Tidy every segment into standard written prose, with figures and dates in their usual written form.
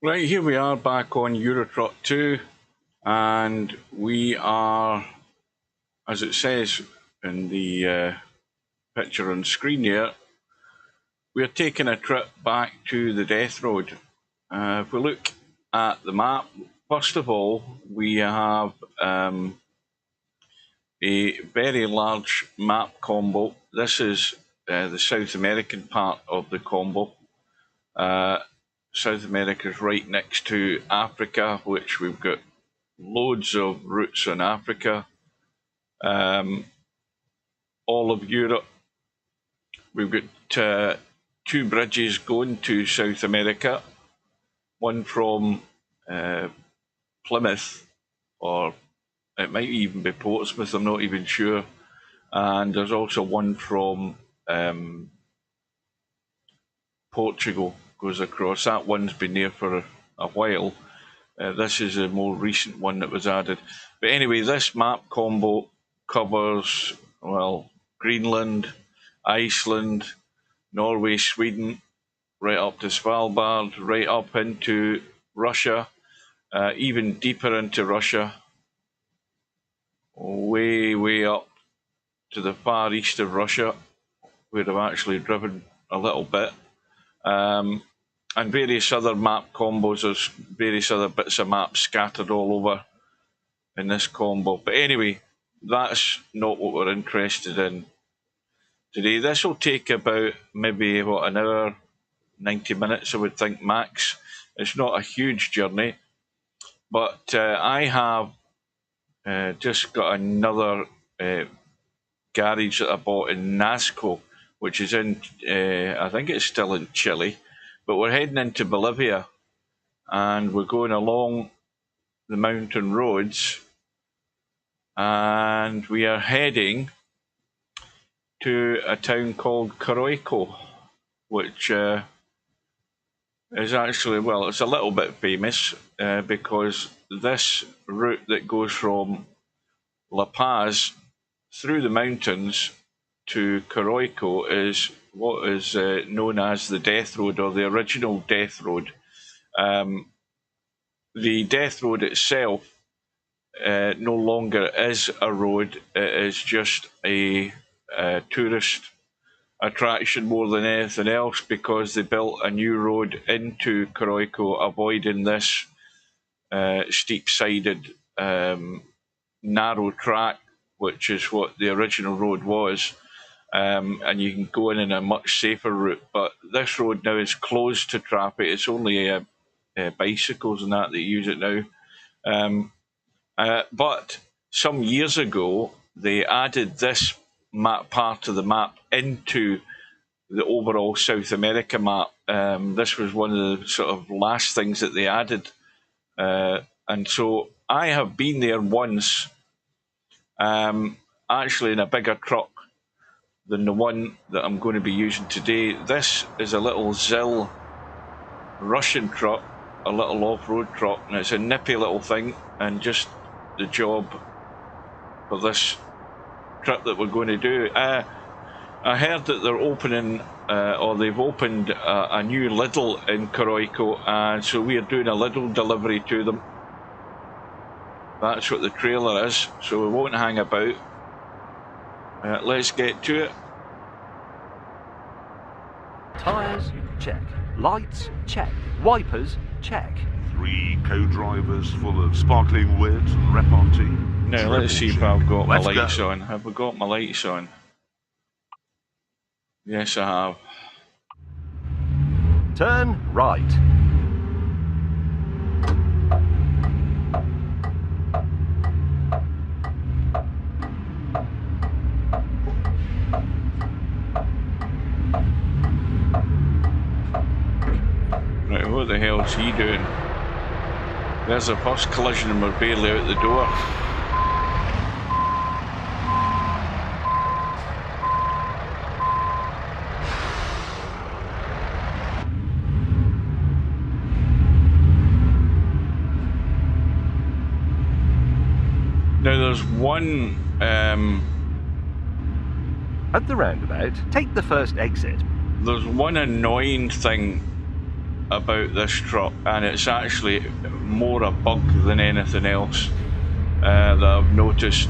Right, here we are back on Eurotrot 2, and we are, as it says in the picture on screen here, we're taking a trip back to the Death Road. If we look at the map, first of all, we have a very large map combo. This is the South American part of the combo. South America is right next to Africa, which we've got loads of routes in Africa. All of Europe. We've got two bridges going to South America. One from Plymouth, or it might even be Portsmouth, I'm not even sure. And there's also one from Portugal, goes across. That one's been there for a while. This is a more recent one that was added. But anyway, this map combo covers, well, Greenland, Iceland, Norway, Sweden, right up to Svalbard, right up into Russia, even deeper into Russia, way up to the far east of Russia, where I've actually driven a little bit. And various other map combos. There's various other bits of maps scattered all over in this combo. But anyway, that's not what we're interested in today. This will take about maybe an hour, 90 minutes, I would think, max. It's not a huge journey, but I have just got another garage that I bought in Nazco, which is in, I think it's still in Chile, but we're heading into Bolivia, and we're going along the mountain roads, and we are heading to a town called Coroico, which is actually, well, it's a little bit famous because this route that goes from La Paz through the mountains to Coroico is what is known as the Death Road, or the original Death Road. The Death Road itself no longer is a road. It is just a tourist attraction more than anything else, because they built a new road into Coroico, avoiding this steep-sided narrow track, which is what the original road was. And you can go in a much safer route. But this road now is closed to traffic. It's only bicycles and that use it now. But some years ago, they added this part of the map into the overall South America map. This was one of the sort of last things that they added. And so I have been there once, actually in a bigger truck than the one that I'm going to be using today. This is a little ZIL Russian truck, a little off-road truck, and it's a nippy little thing, and just the job for this trip that we're going to do. I heard that they're opening, or they've opened a new Lidl in Coroico, and so we are doing a Lidl delivery to them. That's what the trailer is, so we won't hang about. Let's get to it. Tyres, check. Lights, check. Wipers, check. 3 co-drivers full of sparkling wit and repartee. Now let's see if I've got my lights on. Have I got my lights on? Yes, I have. Turn right. Right, what the hell's he doing? There's the first collision and we're barely out the door. Now there's one... At the roundabout, take the first exit. There's one annoying thing about this truck, and it's actually more a bug than anything else that I've noticed.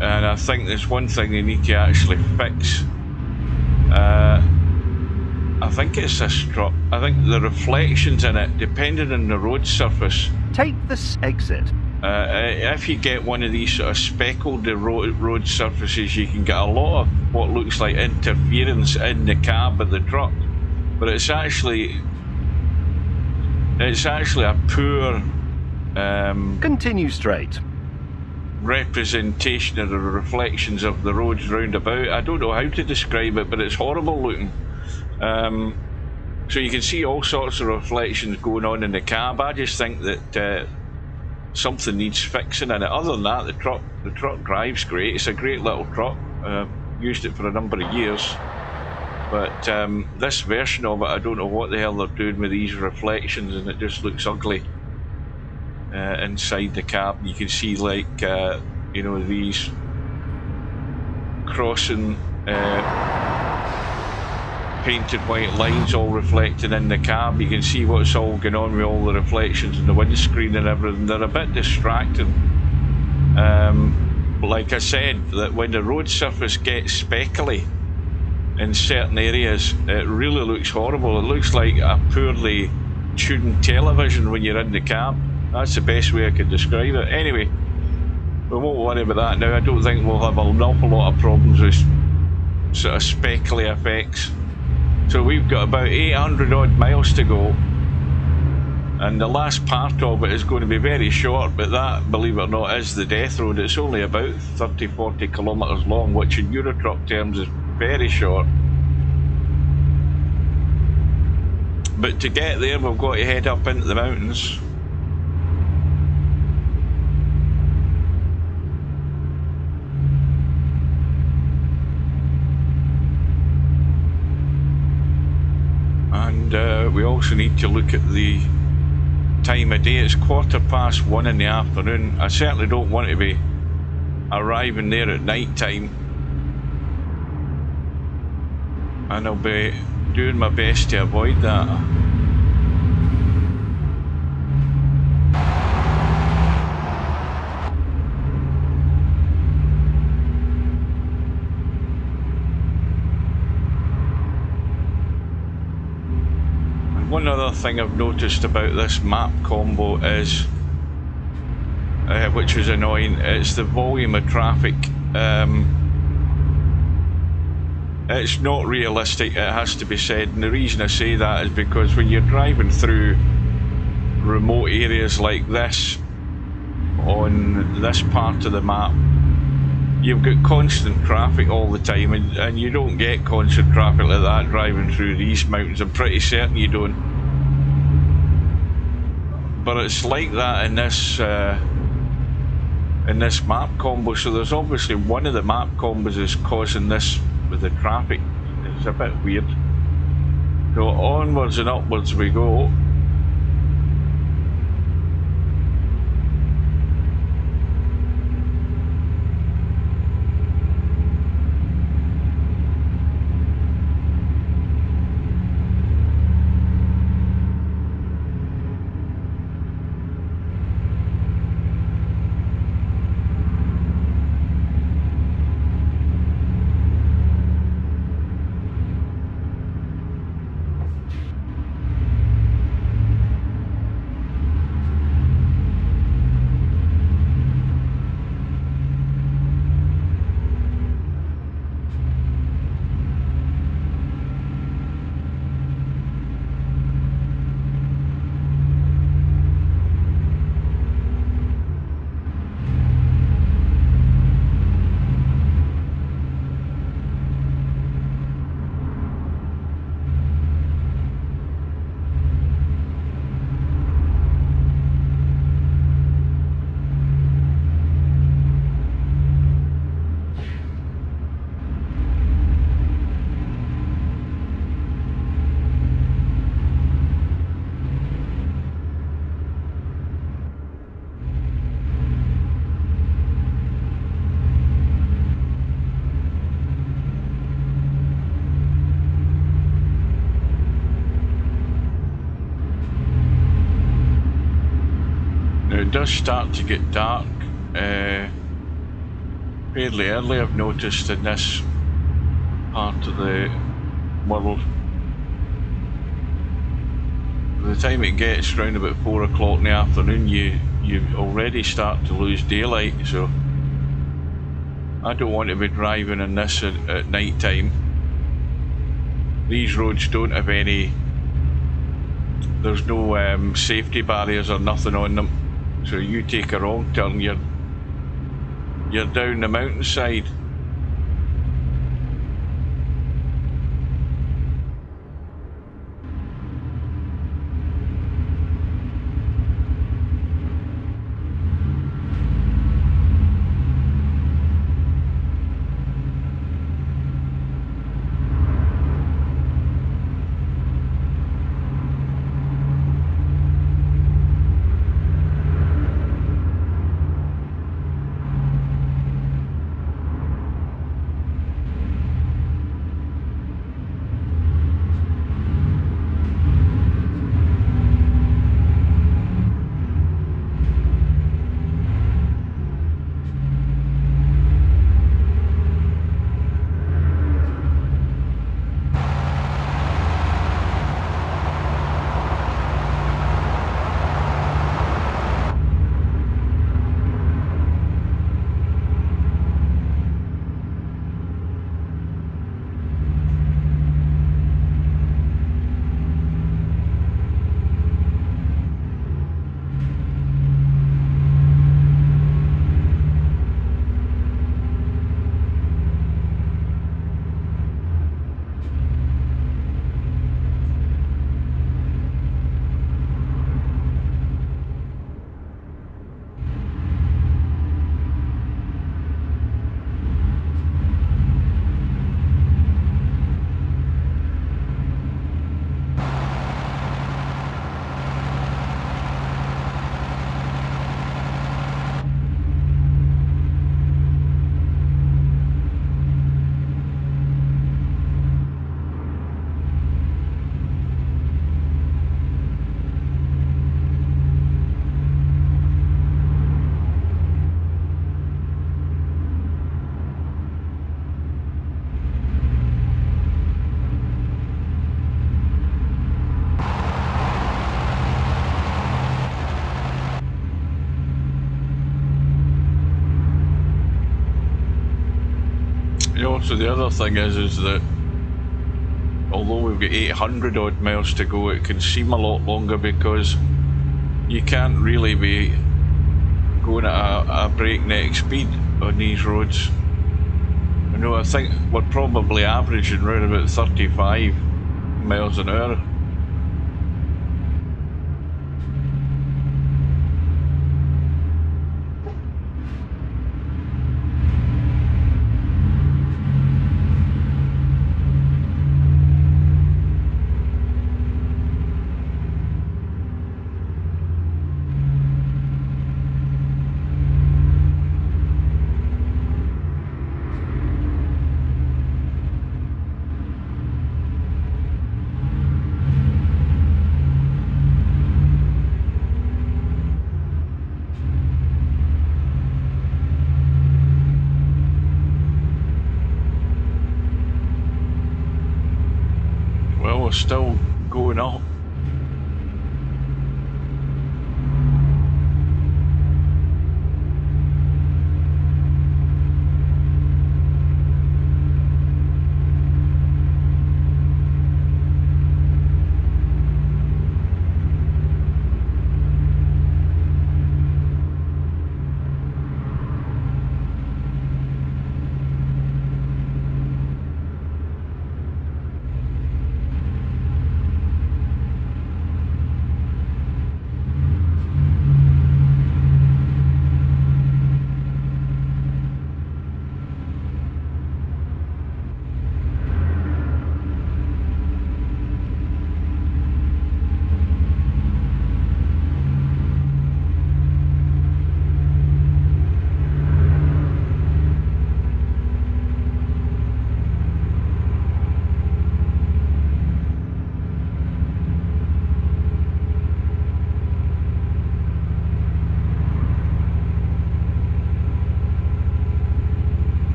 And I think there's one thing they need to actually fix. I think it's this truck. I think the reflections in it, depending on the road surface. Take this exit. If you get one of these sort of speckled road surfaces, you can get a lot of what looks like interference in the cab of the truck. But it's actually a poor Continue straight. representation of the reflections of the roads round about. I don't know how to describe it, but it's horrible looking. So you can see all sorts of reflections going on in the cab. I just think that something needs fixing in it. Other than that, the truck drives great. It's a great little truck. Used it for a number of years. But this version of it, I don't know what the hell they're doing with these reflections, and it just looks ugly inside the cab. You can see, like, you know, these crossing painted white lines all reflected in the cab. You can see what's all going on with all the reflections in the windscreen and everything. They're a bit distracting. Like I said, that when the road surface gets speckly in certain areas, it really looks horrible. It looks like a poorly tuned television when you're in the cab. That's the best way I could describe it. Anyway, we won't worry about that now. I don't think we'll have an awful lot of problems with sort of speckly effects. So we've got about 800 odd miles to go, and the last part of it is going to be very short, but that, believe it or not, is the death road. It's only about 30-40 kilometres long, which in Eurotruck terms is very short. But to get there, we've got to head up into the mountains. And we also need to look at the time of day. It's 1:15 in the afternoon. I certainly don't want to be arriving there at night time, and I'll be doing my best to avoid that. One other thing I've noticed about this map combo is, which is annoying, it's the volume of traffic. It's not realistic, it has to be said, and the reason I say that is because when you're driving through remote areas like this on this part of the map, you've got constant traffic all the time, and you don't get constant traffic like that driving through these mountains. I'm pretty certain you don't. But it's like that in this map combo. So there's obviously one of the map combos is causing this with the traffic. It's a bit weird. So onwards and upwards we go. it does start to get dark fairly early, I've noticed, in this part of the world. By the time it gets round about 4 o'clock in the afternoon, you already start to lose daylight, so I don't want to be driving in this at night time. These roads don't have any, there's no safety barriers or nothing on them, so you take a wrong turn, you're down the mountainside. So the other thing is that although we've got 800 odd miles to go, it can seem a lot longer because you can't really be going at a breakneck speed on these roads. I think we're probably averaging around about 35 miles an hour. We're still going up.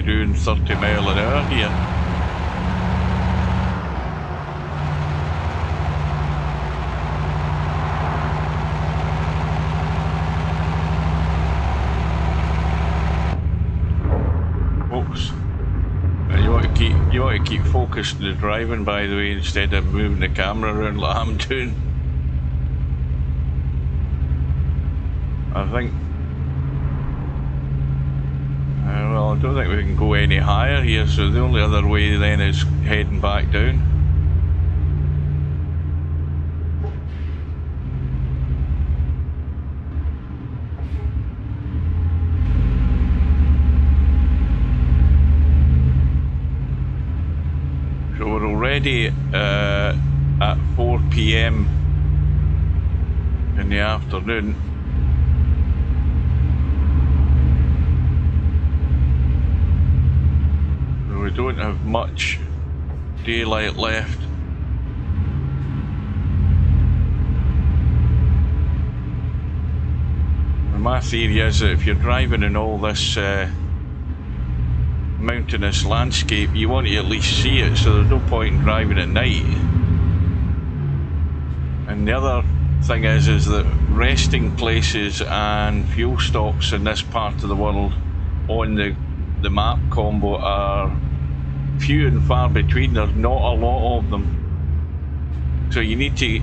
doing 30 mile an hour here. Folks, you want to keep focused on the driving, by the way, instead of moving the camera around like I'm doing. I think. Well, I don't think we can go any higher here, so the only other way then is heading back down. So we're already at 4 PM in the afternoon. We don't have much daylight left. And my theory is that if you're driving in all this mountainous landscape, you want to at least see it, so there's no point in driving at night. And the other thing is that resting places and fuel stops in this part of the world on the map combo are few and far between. There's not a lot of them, so you need to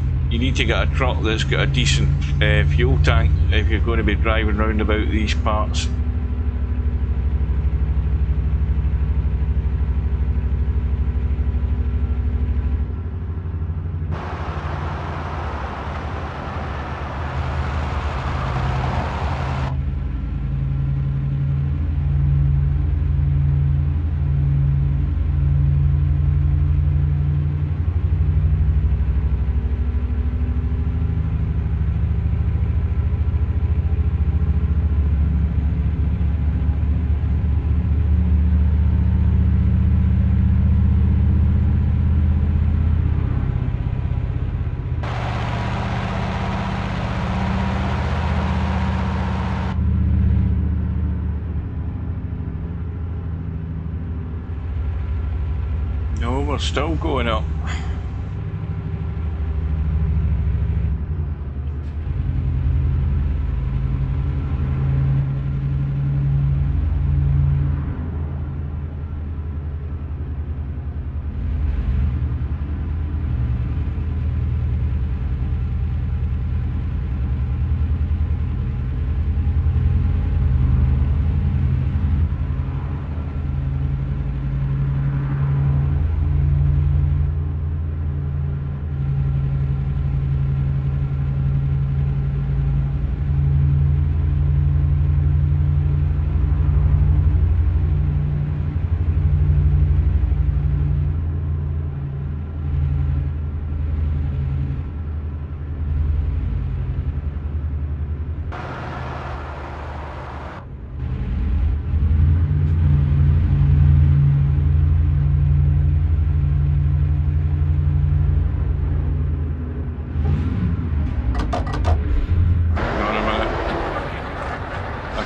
get a truck that's got a decent fuel tank if you're going to be driving round about these parts. No, we're still going up.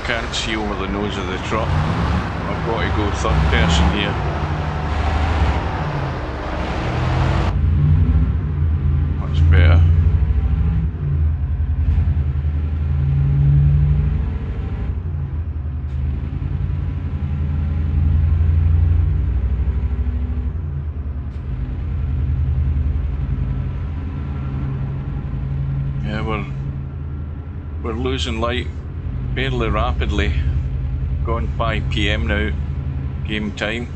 Can't see over the nose of the truck. I've got to go third person here. That's better. Yeah, we're losing light fairly rapidly. Gone 5 PM now, game time.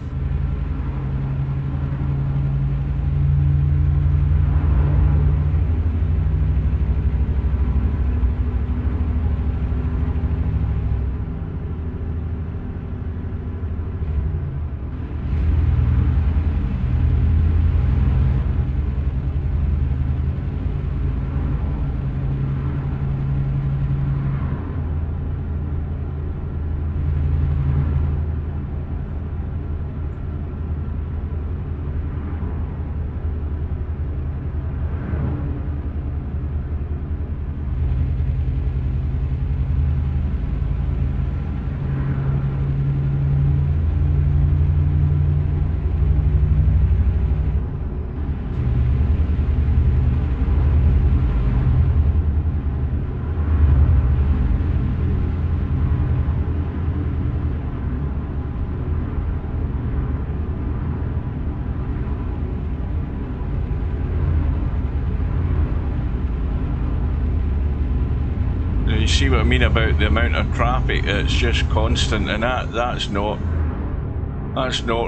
see what I mean about the amount of traffic. It's just constant, and that's not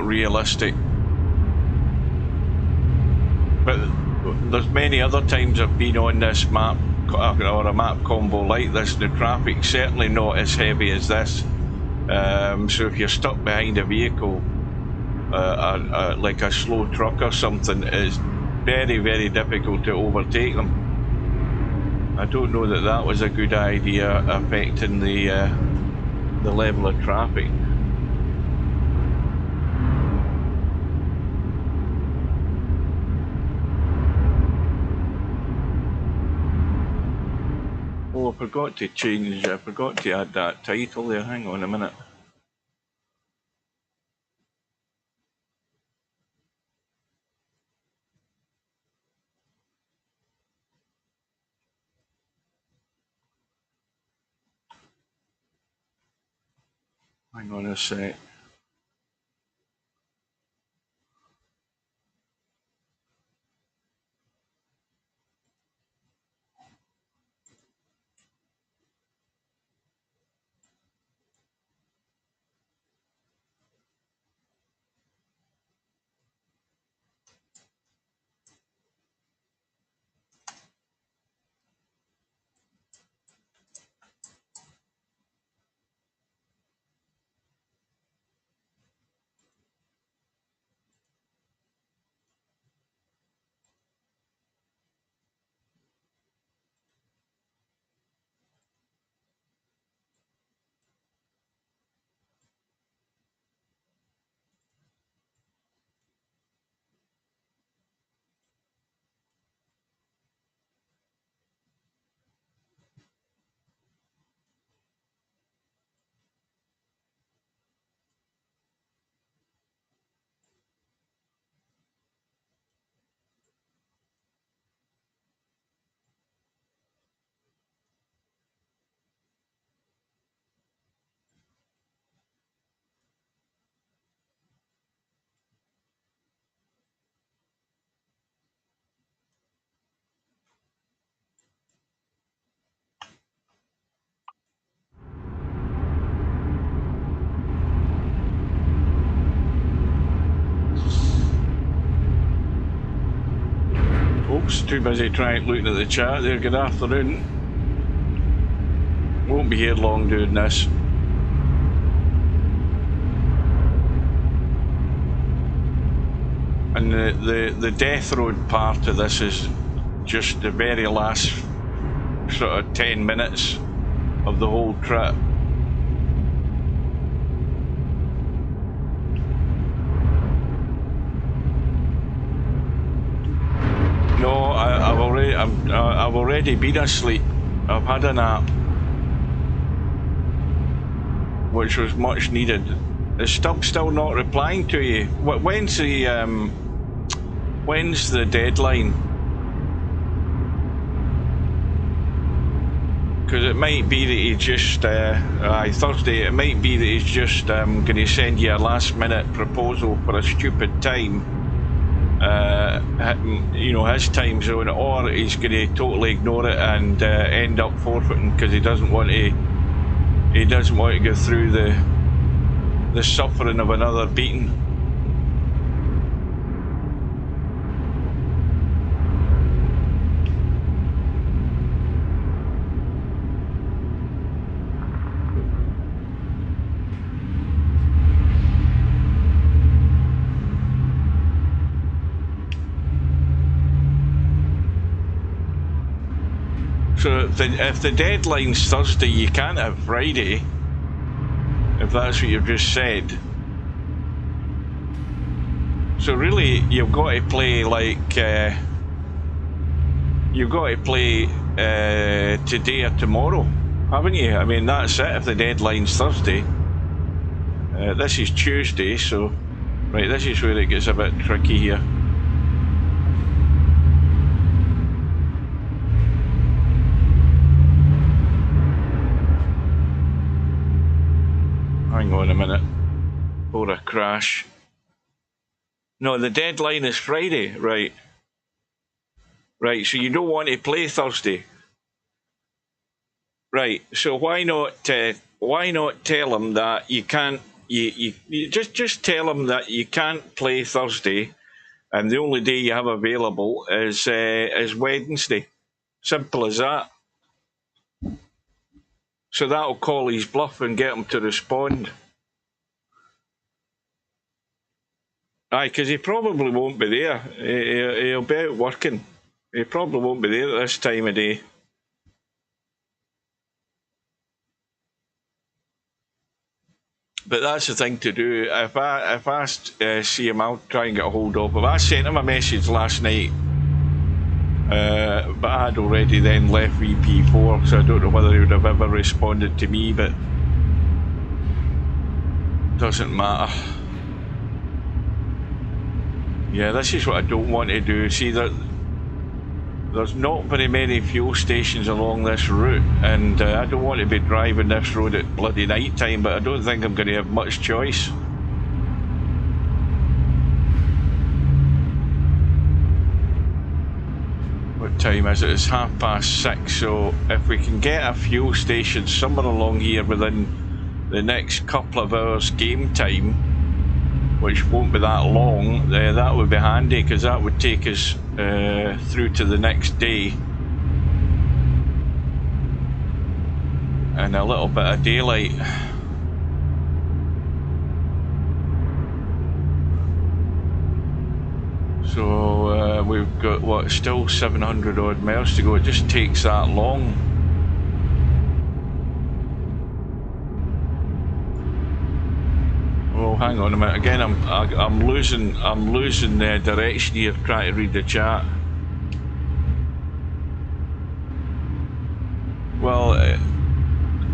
realistic. But there's many other times I've been on this map or a map combo like this. The traffic's certainly not as heavy as this. So if you're stuck behind a vehicle, like a slow truck or something, it's very, very difficult to overtake them. I don't know that was a good idea, affecting the level of traffic. Oh, I forgot to add that title there. Hang on a minute. Hang on a sec. Oops, too busy looking at the chat there. Good afternoon. Won't be here long doing this. And the death road part of this is just the very last sort of 10 minutes of the whole trip. No, I've already been asleep. I've had a nap, which was much needed. Is Stubb still not replying to you? When's the deadline? Because it might be that he just Thursday. It might be that he's just going to send you a last-minute proposal for a stupid time. His time zone, or he's going to totally ignore it and end up forfeiting because he doesn't want to go through the suffering of another beating. So if the deadline's Thursday, you can't have Friday, if that's what you've just said. So really, you've got to play today or tomorrow, haven't you? I mean, that's it. If the deadline's Thursday, this is Tuesday, so right, this is where it gets a bit tricky here. Hang on a minute, or a crash. No, the deadline is Friday, right? Right, so you don't want to play Thursday. Right. So why not tell them that you can't? You just tell them that you can't play Thursday, and the only day you have available is Wednesday. Simple as that. So that'll call his bluff and get him to respond. Aye, because he probably won't be there. He'll be out working. He probably won't be there at this time of day. But that's the thing to do. If I see him, I'll try and get a hold of him. I sent him a message last night, but I had already then left VP4, so I don't know whether he would have ever responded to me, but doesn't matter. Yeah, this is what I don't want to do. See, there's not very many fuel stations along this route, and I don't want to be driving this road at bloody night time, but I don't think I'm going to have much choice. What time is it? It's 6:30, so if we can get a fuel station somewhere along here within the next couple of hours game time, which won't be that long, that would be handy, because that would take us through to the next day and a little bit of daylight. So we've got, what, still 700 odd miles to go. It just takes that long. Oh, hang on a minute. Again, I'm losing the direction here trying to read the chat. Well,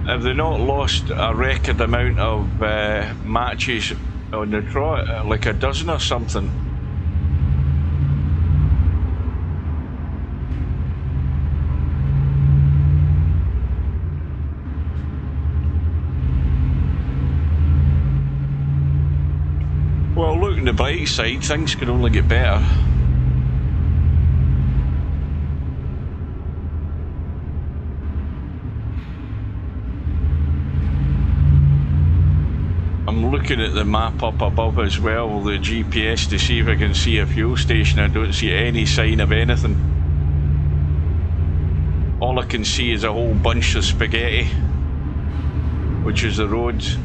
have they not lost a record amount of matches on the trot, like a dozen or something? Well, look on the bright side, things can only get better. I'm looking at the map up above as well, the GPS, to see if I can see a fuel station. I don't see any sign of anything. All I can see is a whole bunch of spaghetti, which is the roads.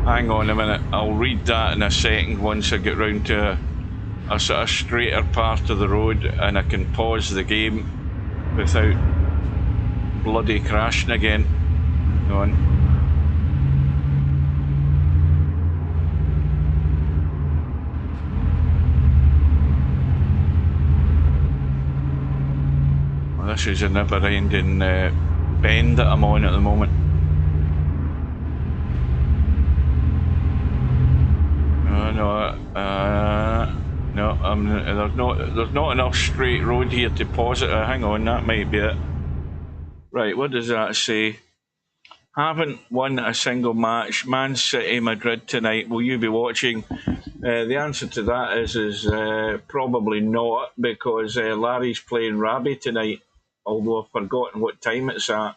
Hang on a minute, I'll read that in a second once I get round to a sort of straighter part of the road and I can pause the game without bloody crashing again. Hang on. Well, this is a never-ending bend that I'm on at the moment. No, there's not enough straight road here to pause it. Hang on, that might be it. Right, what does that say? Haven't won a single match. Man City, Madrid tonight. Will you be watching? The answer to that is probably not, because Larry's playing Rabbi tonight. Although I've forgotten what time it's at.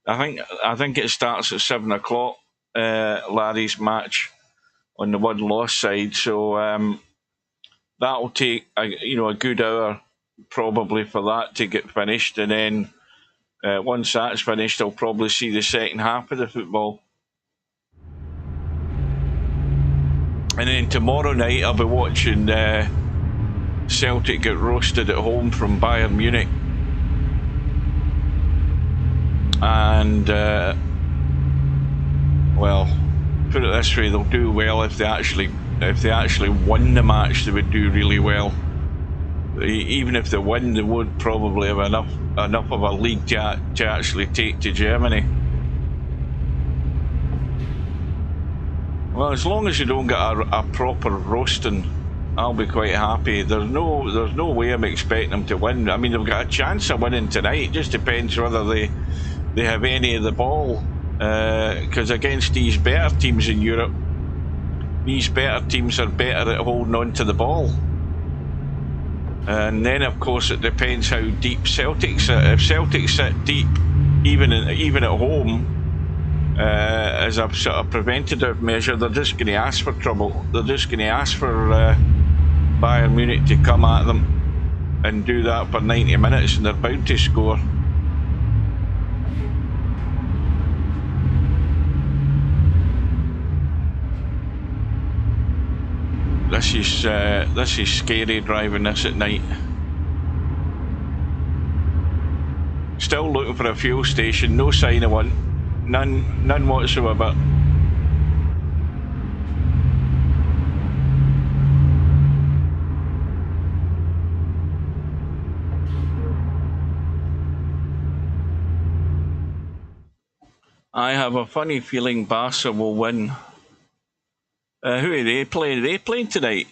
I think it starts at 7 o'clock. Larry's match on the win-loss side, so that'll take a good hour probably for that to get finished, and then once that's finished, I'll probably see the second half of the football. And then tomorrow night I'll be watching Celtic get roasted at home from Bayern Munich, and well, put it this way, they'll do well if they actually win the match. They would do really well. Even if they win, they would probably have enough of a league to actually take to Germany. Well, as long as you don't get a proper roasting, I'll be quite happy. There's no way I'm expecting them to win. I mean, they've got a chance of winning tonight. It just depends whether they have any of the ball. because against these better teams in Europe, these better teams are better at holding on to the ball. And then, of course, it depends how deep Celtic sit. If Celtic sit deep, even at home, as a sort of preventative measure, they're just going to ask for trouble. They're just going to ask for Bayern Munich to come at them and do that for 90 minutes, and they're bound to score. This is scary driving this at night. Still looking for a fuel station, no sign of one. None whatsoever. I have a funny feeling Barca will win. Who are they playing? Are they playing tonight?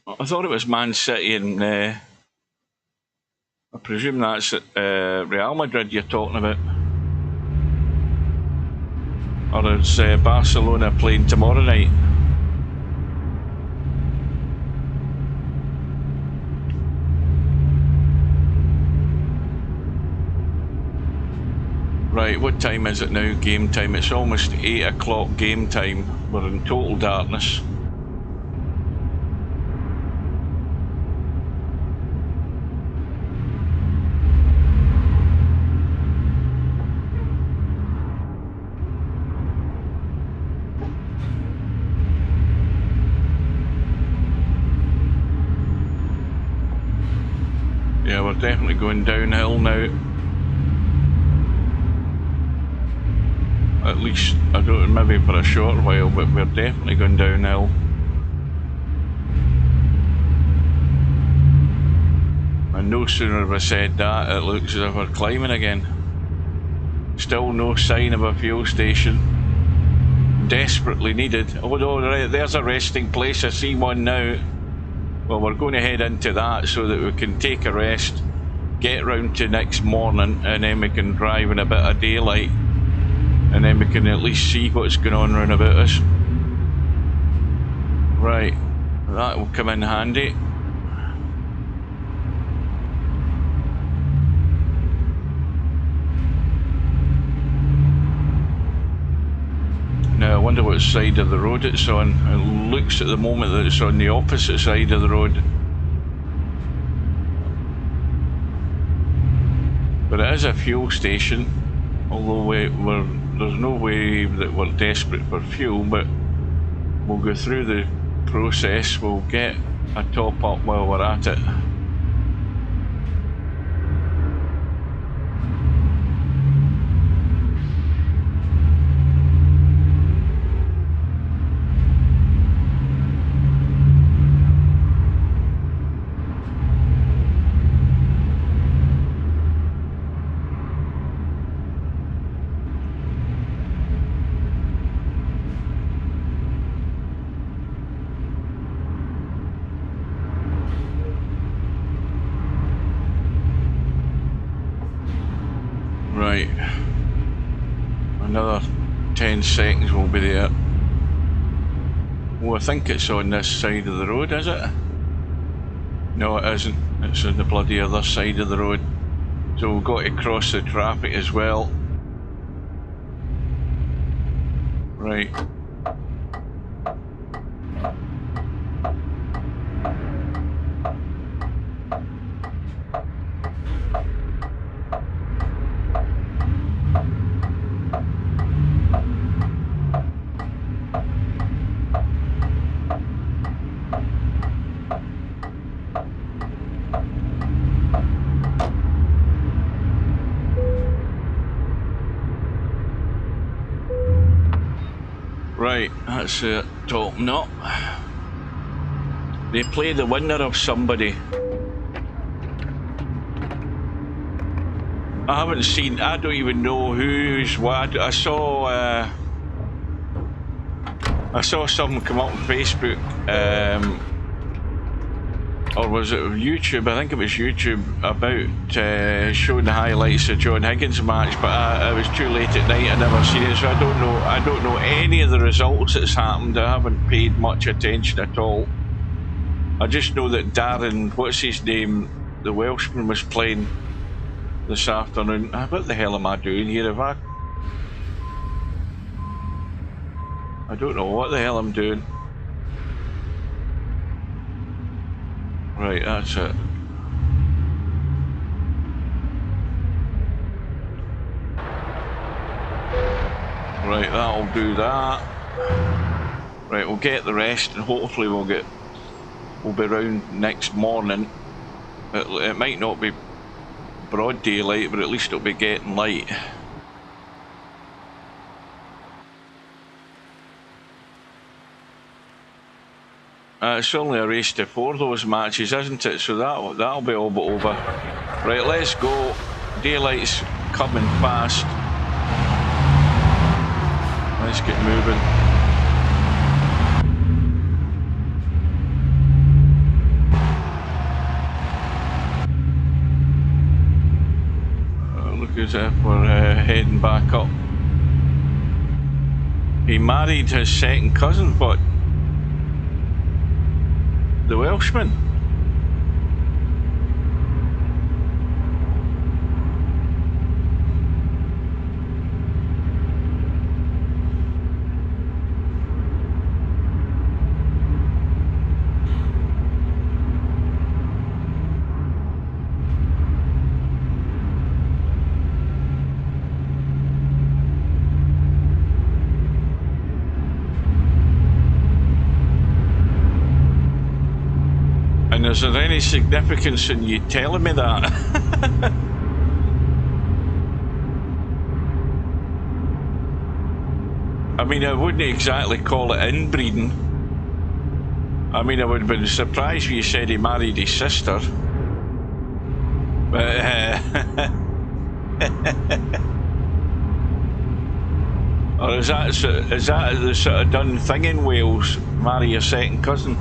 I thought it was Man City and I presume that's Real Madrid you're talking about. Or is Barcelona playing tomorrow night? Right, what time is it now? Game time. It's almost 8 o'clock game time. We're in total darkness. Yeah, we're definitely going downhill now. At least, I don't know, maybe for a short while, but we're definitely going downhill. And no sooner have I said that, it looks as if we're climbing again. Still no sign of a fuel station. Desperately needed. Although, right, there's a resting place, I see one now. Well, we're going to head into that so that we can take a rest, get round to next morning, and then we can drive in a bit of daylight. And then we can at least see what's going on round about us. Right, that will come in handy. Now I wonder what side of the road it's on. It looks at the moment that it's on the opposite side of the road. But it is a fuel station, although there's no way that we're desperate for fuel, but we'll go through the process. We'll get a top up while we're at it. Right, another 10 seconds we'll be there. Oh, I think it's on this side of the road, is it? No, it isn't. It's on the bloody other side of the road. So we've got to cross the traffic as well. Right. Right, that's it, top knot. They play the winner of somebody. I haven't seen, I don't even know who's what. I saw something come up on Facebook. or was it YouTube? I think it was YouTube about showing the highlights of John Higgins' match, but it was too late at night. I never seen it, so I don't know. I don't know any of the results that's happened. I haven't paid much attention at all. I just know that Darren, what's his name, the Welshman, was playing this afternoon. What the hell am I doing here? I don't know what the hell I'm doing. Right, that's it. Right, that'll do that. Right, we'll get the rest, and hopefully we'll be round next morning. It might not be broad daylight, but at least it'll be getting light. It's only a race to 4 those matches, isn't it? So that'll be all but over. Right, let's go. Daylight's coming fast. Let's get moving. Look as if we're heading back up. He married his second cousin, but the Welshman. And is there any significance in you telling me that? I mean, I wouldn't exactly call it inbreeding. I mean, I would have been surprised if you said he married his sister. But, or is that the sort of done thing in Wales? Marry your second cousin?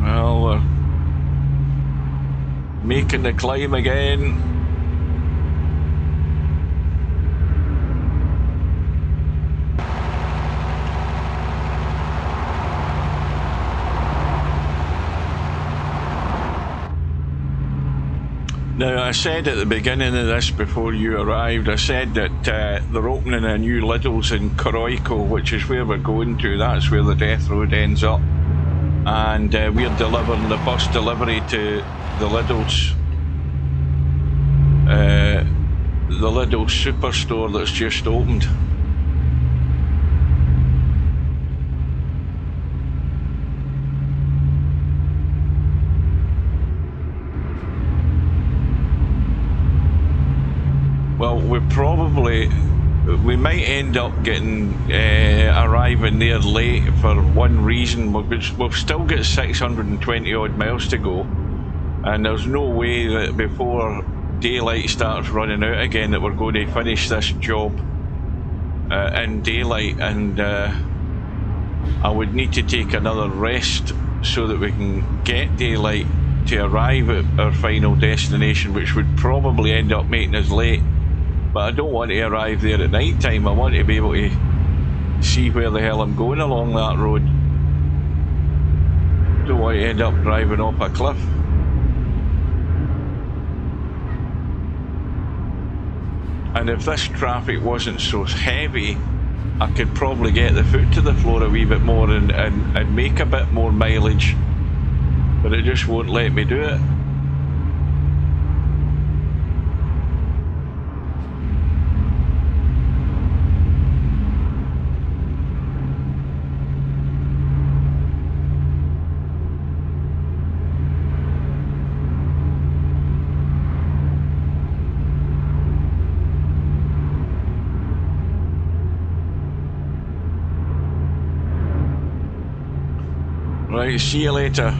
Well, we're making the climb again. Now, I said at the beginning of this, before you arrived, I said that they're opening a new Lidl's in Coroico, which is where we're going to. That's where the death road ends up. And we're delivering the bus delivery to the Lidl's superstore that's just opened. Well, we might end up arriving there late for one reason. We've still got 620 odd miles to go, and there's no way that before daylight starts running out again that we're going to finish this job in daylight, and I would need to take another rest so that we can get daylight to arrive at our final destination, which would probably end up making us late. But I don't want to arrive there at night time. I want to be able to see where the hell I'm going along that road. Don't want to end up driving off a cliff. And if this traffic wasn't so heavy, I could probably get the foot to the floor a wee bit more and make a bit more mileage. But it just won't let me do it. Right, see you later.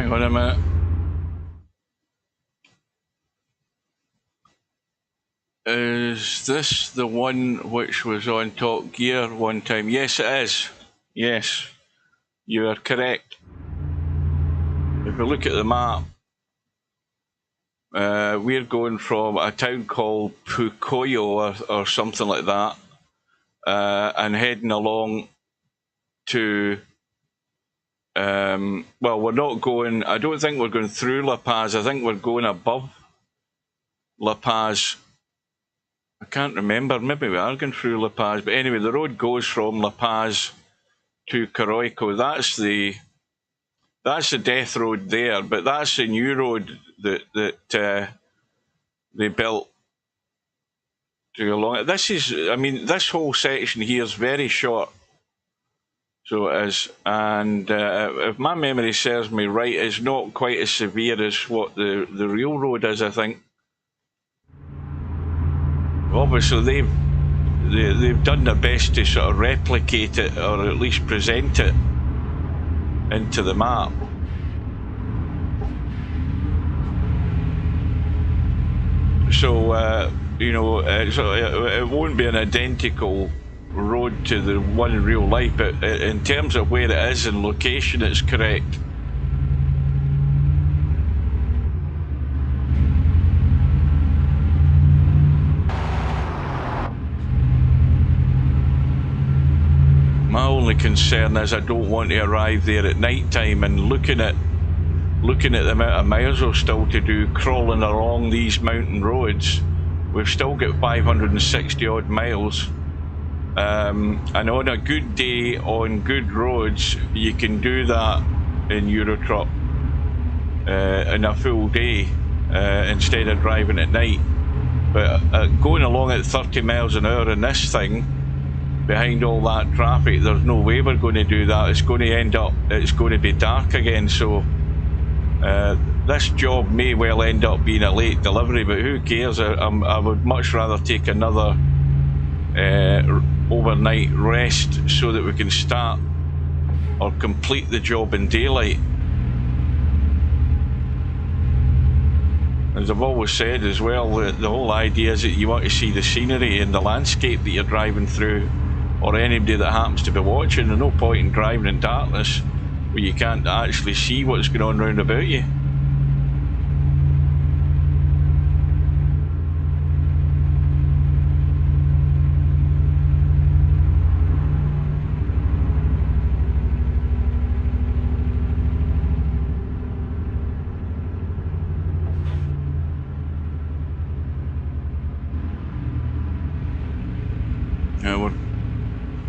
hang on a minute. Is this the one which was on Top Gear one time? Yes, it is. Yes, you are correct. If we look at the map, we're going from a town called Pukoyo or something like that, and heading along to, well, we're not going, I don't think we're going through La Paz. I think we're going above La Paz. I can't remember. Maybe we are going through La Paz. But anyway, the road goes from La Paz to Coroico. That's the death road there, but that's the new road that they built to go along it. This is, I mean, this whole section here is very short. So it is. And if my memory serves me right, it's not quite as severe as what the real road is, I think. Obviously, they've done their best to sort of replicate it, or at least present it into the map. So, you know, it won't be an identical road to the one in real life, but in terms of where it is and location, it's correct. My only concern is I don't want to arrive there at night time and looking at the amount of miles we've still to do crawling along these mountain roads. We've still got 560 odd miles, and on a good day on good roads you can do that in Eurotruck in a full day instead of driving at night. But going along at 30 miles an hour in this thing behind all that traffic, there's no way we're going to do that. It's going to be dark again. So this job may well end up being a late delivery, but who cares? I would much rather take another overnight rest so that we can start or complete the job in daylight. As I've always said as well, the whole idea is that you want to see the scenery and the landscape that you're driving through, or anybody that happens to be watching. There's no point in driving in darkness where you can't actually see what's going on round about you.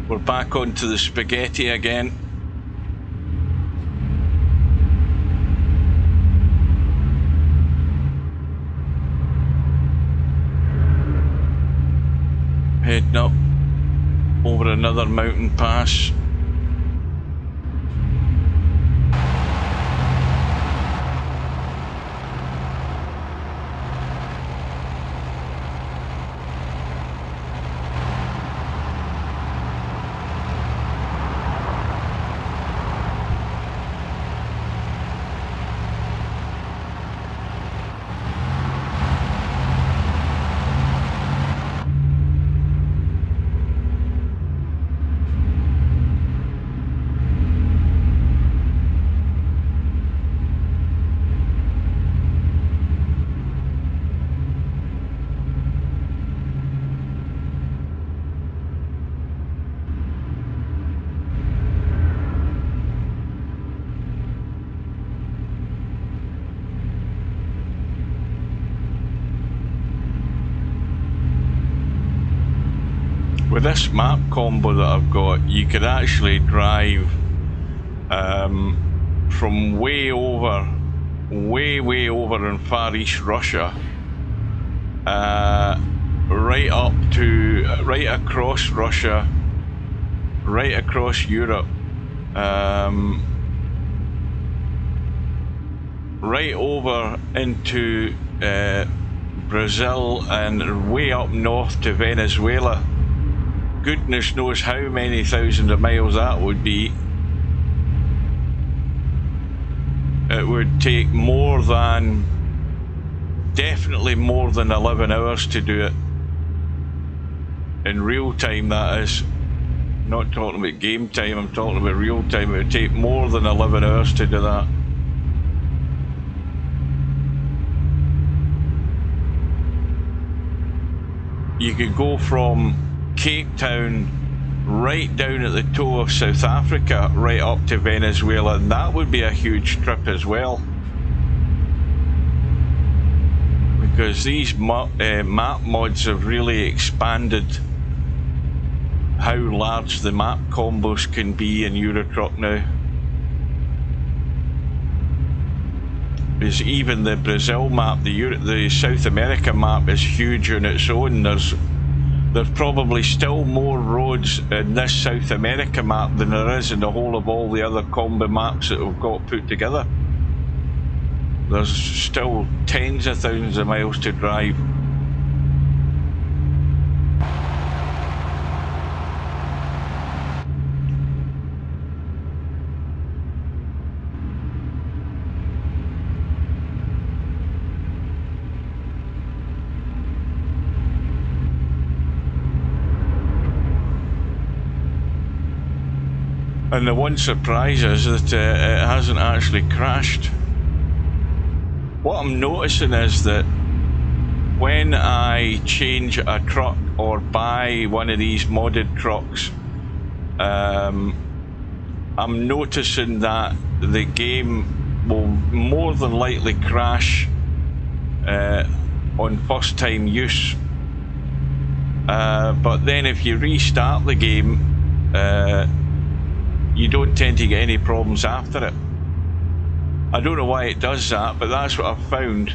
We're back onto the spaghetti again. Heading up over another mountain pass. With this map combo that I've got, you could actually drive from way over in Far East Russia, right up to right across Russia, right across Europe, right over into Brazil and way up north to Venezuela. Goodness knows how many thousands of miles that would be. it would take more than, definitely more than 11 hours to do it. In real time, that is. I'm not talking about game time, I'm talking about real time. It would take more than 11 hours to do that. You could go from Cape Town right down at the toe of South Africa, right up to Venezuela, and that would be a huge trip as well. Because these map mods have really expanded how large the map combos can be in Eurotruck now. Because even the Brazil map, the South America map is huge on its own. There's probably still more roads in this South America map than there is in the whole of all the other combo maps that we've got put together. There's still tens of thousands of miles to drive. And the one surprise is that it hasn't actually crashed. What I'm noticing is that when I change a truck or buy one of these modded trucks, I'm noticing that the game will more than likely crash on first time use. But then if you restart the game, you don't tend to get any problems after it. I don't know why it does that, but that's what I've found.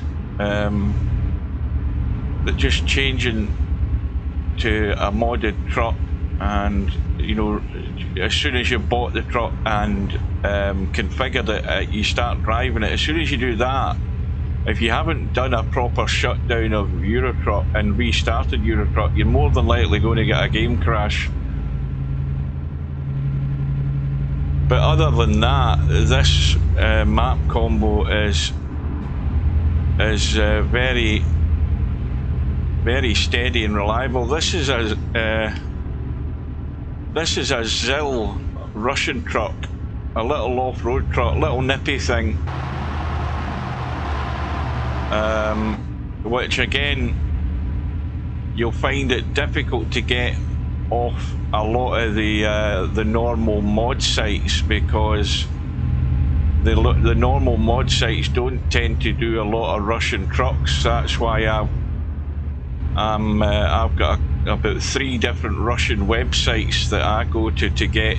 That just changing to a modded truck, and you know, as soon as you bought the truck and configured it, you start driving it. As soon as you do that, if you haven't done a proper shutdown of Eurotruck and restarted Eurotruck, you're more than likely going to get a game crash. But other than that, this map combo is very, very steady and reliable. This is a ZIL Russian truck, a little off-road truck, little nippy thing, which again you'll find it difficult to get off a lot of the normal mod sites, because the normal mod sites don't tend to do a lot of Russian trucks. That's why I've got about 3 different Russian websites that I go to get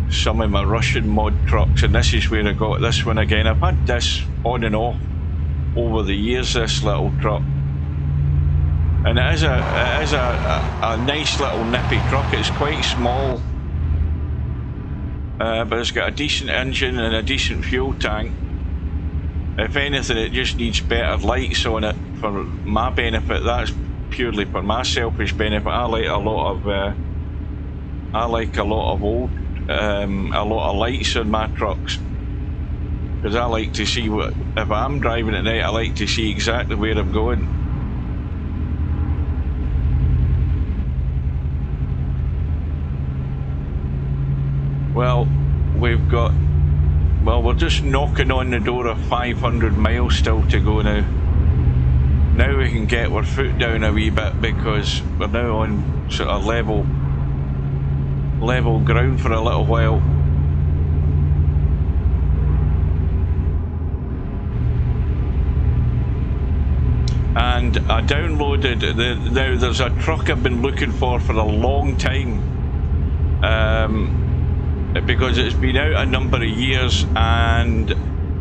some of my Russian mod trucks, and this is where I got this one again. I've had this on and off over the years, this little truck. And it is a nice little nippy truck. It's quite small, but it's got a decent engine and a decent fuel tank. If anything, it just needs better lights on it for my benefit. That's purely for my selfish benefit. I like a lot of lights on my trucks, because I like to see what, if I'm driving at night, I like to see exactly where I'm going. Well, we're just knocking on the door of 500 miles still to go now. Now we can get our foot down a wee bit, because we're now on sort of level ground for a little while. And I downloaded, now there's a truck I've been looking for a long time. Because it's been out a number of years, and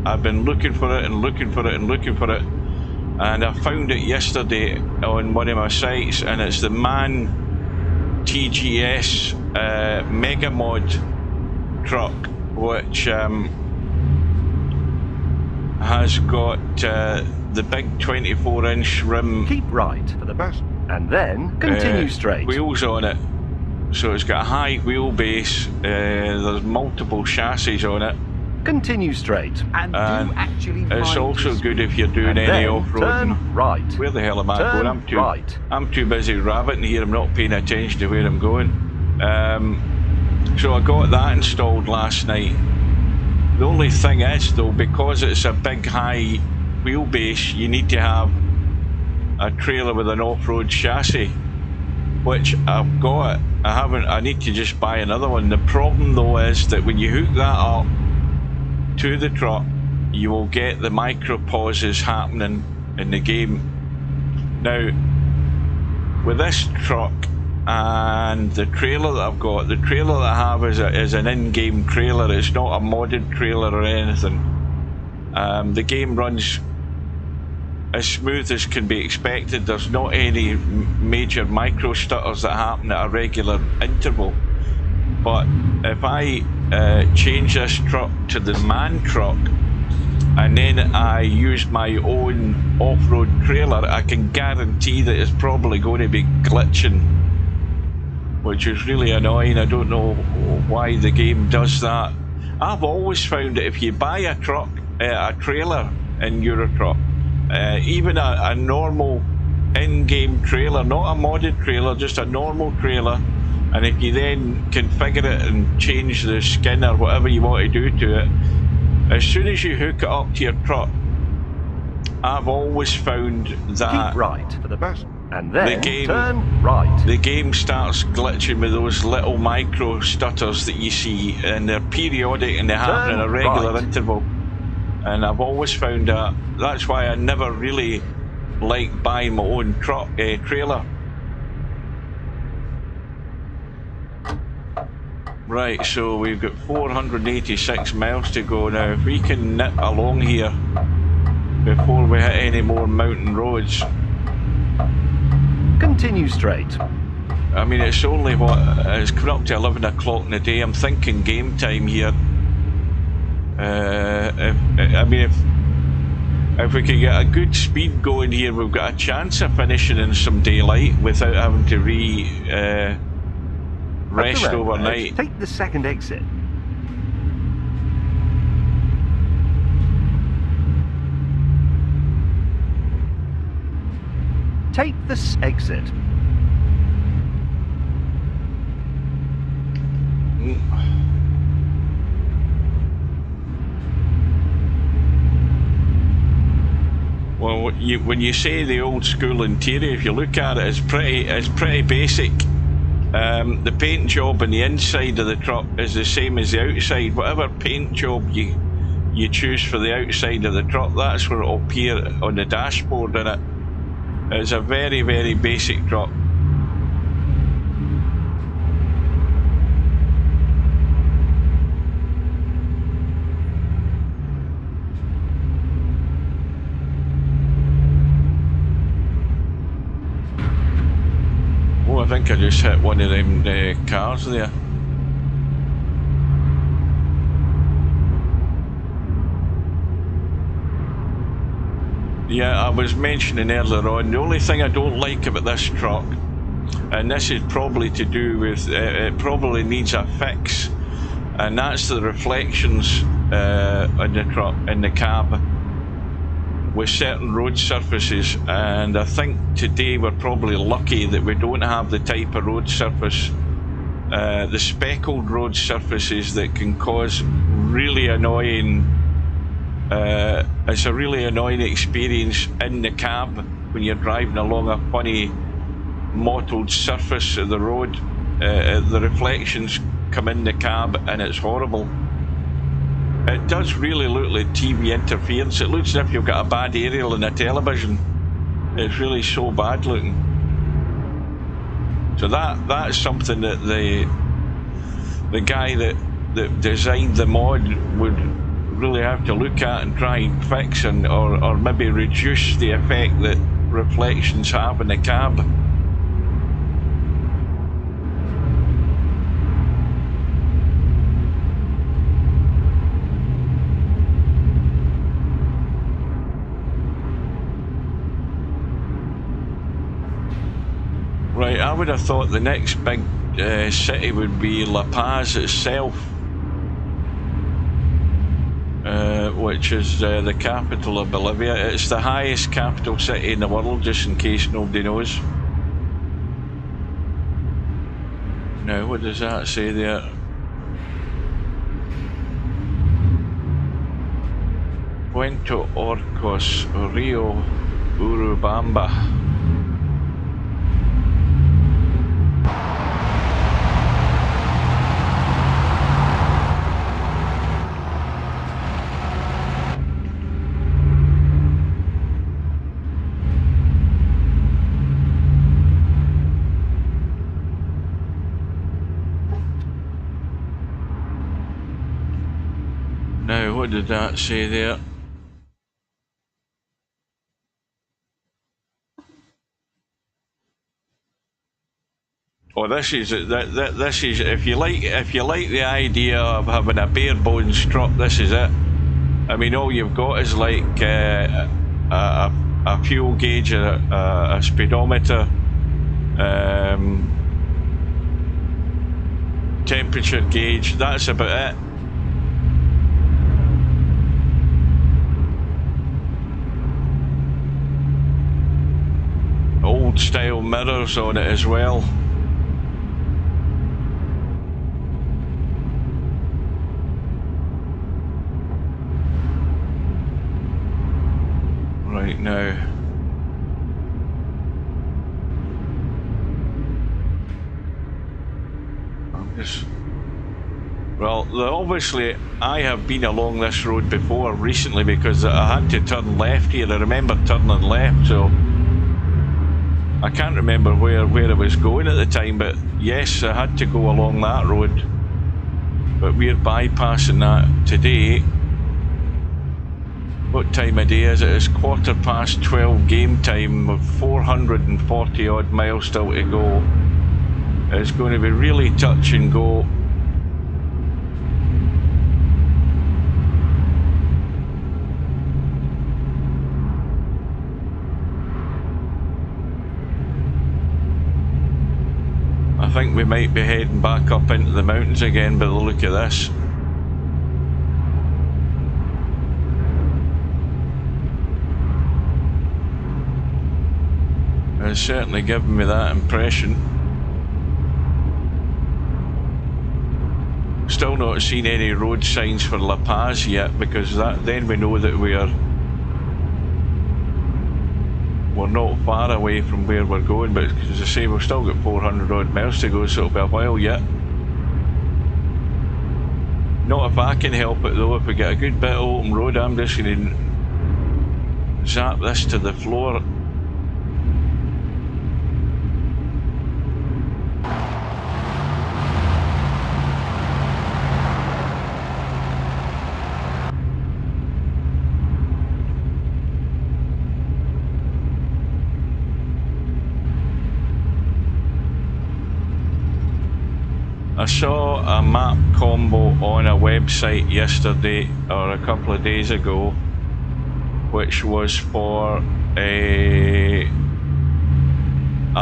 I've been looking for it and looking for it and looking for it, and I found it yesterday on one of my sites, and it's the MAN TGS Mega Mod truck, which has got the big 24-inch rim. Keep right for the best, and then continue straight. Wheels on it. So it's got a high wheelbase, there's multiple chassis on it, continue straight. And do actually it's mind also your good if you're doing And any then off-roading. turn right. Where the hell am I Turn going? right. I'm too busy rabbiting here. I'm not paying attention to where I'm going. So I got that installed last night. The only thing is, though, because it's a big high wheelbase, you need to have a trailer with an off-road chassis, which I've got. I need to just buy another one. The problem, though, is that when you hook that up to the truck, you will get the micro pauses happening in the game. Now, with this truck and the trailer that I've got, the trailer that I have is an in-game trailer. It's not a modded trailer or anything. The game runs as smooth as can be expected. There's not any major micro stutters that happen at a regular interval. But if I change this truck to the man truck and then I use my own off-road trailer, I can guarantee that it's probably going to be glitching, which is really annoying. I don't know why the game does that. I've always found that if you buy a truck, a trailer in Euro Truck, even a normal in-game trailer, not a modded trailer, just a normal trailer, and if you then configure it and change the skin or whatever you want to do to it, as soon as you hook it up to your truck, I've always found that Keep right for the best. And the then game- turn right. the game starts glitching with those little micro stutters that you see, and they're periodic and they happen in a regular right. interval. And I've always found that. That's why I never really like buying my own truck trailer. Right, so we've got 486 miles to go now. If we can nip along here before we hit any more mountain roads. Continue straight. I mean, it's only it's coming up to 11 o'clock in the day. I'm thinking game time here. If we could get a good speed going here, we've got a chance of finishing in some daylight without having to rest At the roundabout, overnight. take the second exit. Take this exit. Well, when you say the old school interior, if you look at it, it's pretty basic. The paint job on the inside of the truck is the same as the outside. Whatever paint job you choose for the outside of the truck, that's where it'll appear on the dashboard in it. It's a very, very basic truck. Oh, I think I just hit one of them cars there. Yeah, I was mentioning earlier on, the only thing I don't like about this truck, and this is probably to do with, it probably needs a fix, and that's the reflections on the truck, in the cab, with certain road surfaces. And I think today we're probably lucky that we don't have the type of road surface, the speckled road surfaces that can cause really annoying, it's a really annoying experience in the cab when you're driving along a funny mottled surface of the road. The reflections come in the cab and it's horrible. It does really look like TV interference. It looks as if you've got a bad aerial in a television. It's really so bad looking. So that's something that the guy that designed the mod would really have to look at and try and fix, or maybe reduce the effect that reflections have in the cab. Right, I would have thought the next big city would be La Paz itself. which is the capital of Bolivia. It's the highest capital city in the world, just in case nobody knows. Now, what does that say there? Puerto Orcos, Rio Urubamba. Now, what did that say there? Oh, this is if you like the idea of having a bare bones truck, this is it. I mean, all you've got is like a fuel gauge, a speedometer, temperature gauge. That's about it. Old style mirrors on it as well. Right now, obviously I have been along this road before recently because I had to turn left here. I remember turning left, so I can't remember where I was going at the time, but yes, I had to go along that road. But we're bypassing that today. What time of day is it? It's 12:15 game time with 440 odd miles still to go. It's going to be really touch and go. I think we might be heading back up into the mountains again by the look of this. It's certainly given me that impression. Still not seen any road signs for La Paz yet, because then we know that we're not far away from where we're going, but as I say, we've still got 400 odd miles to go, so it'll be a while yet. Not if I can help it though. If we get a good bit of open road, I'm just going to zap this to the floor. I saw a map combo on a website yesterday or a couple of days ago, which was for a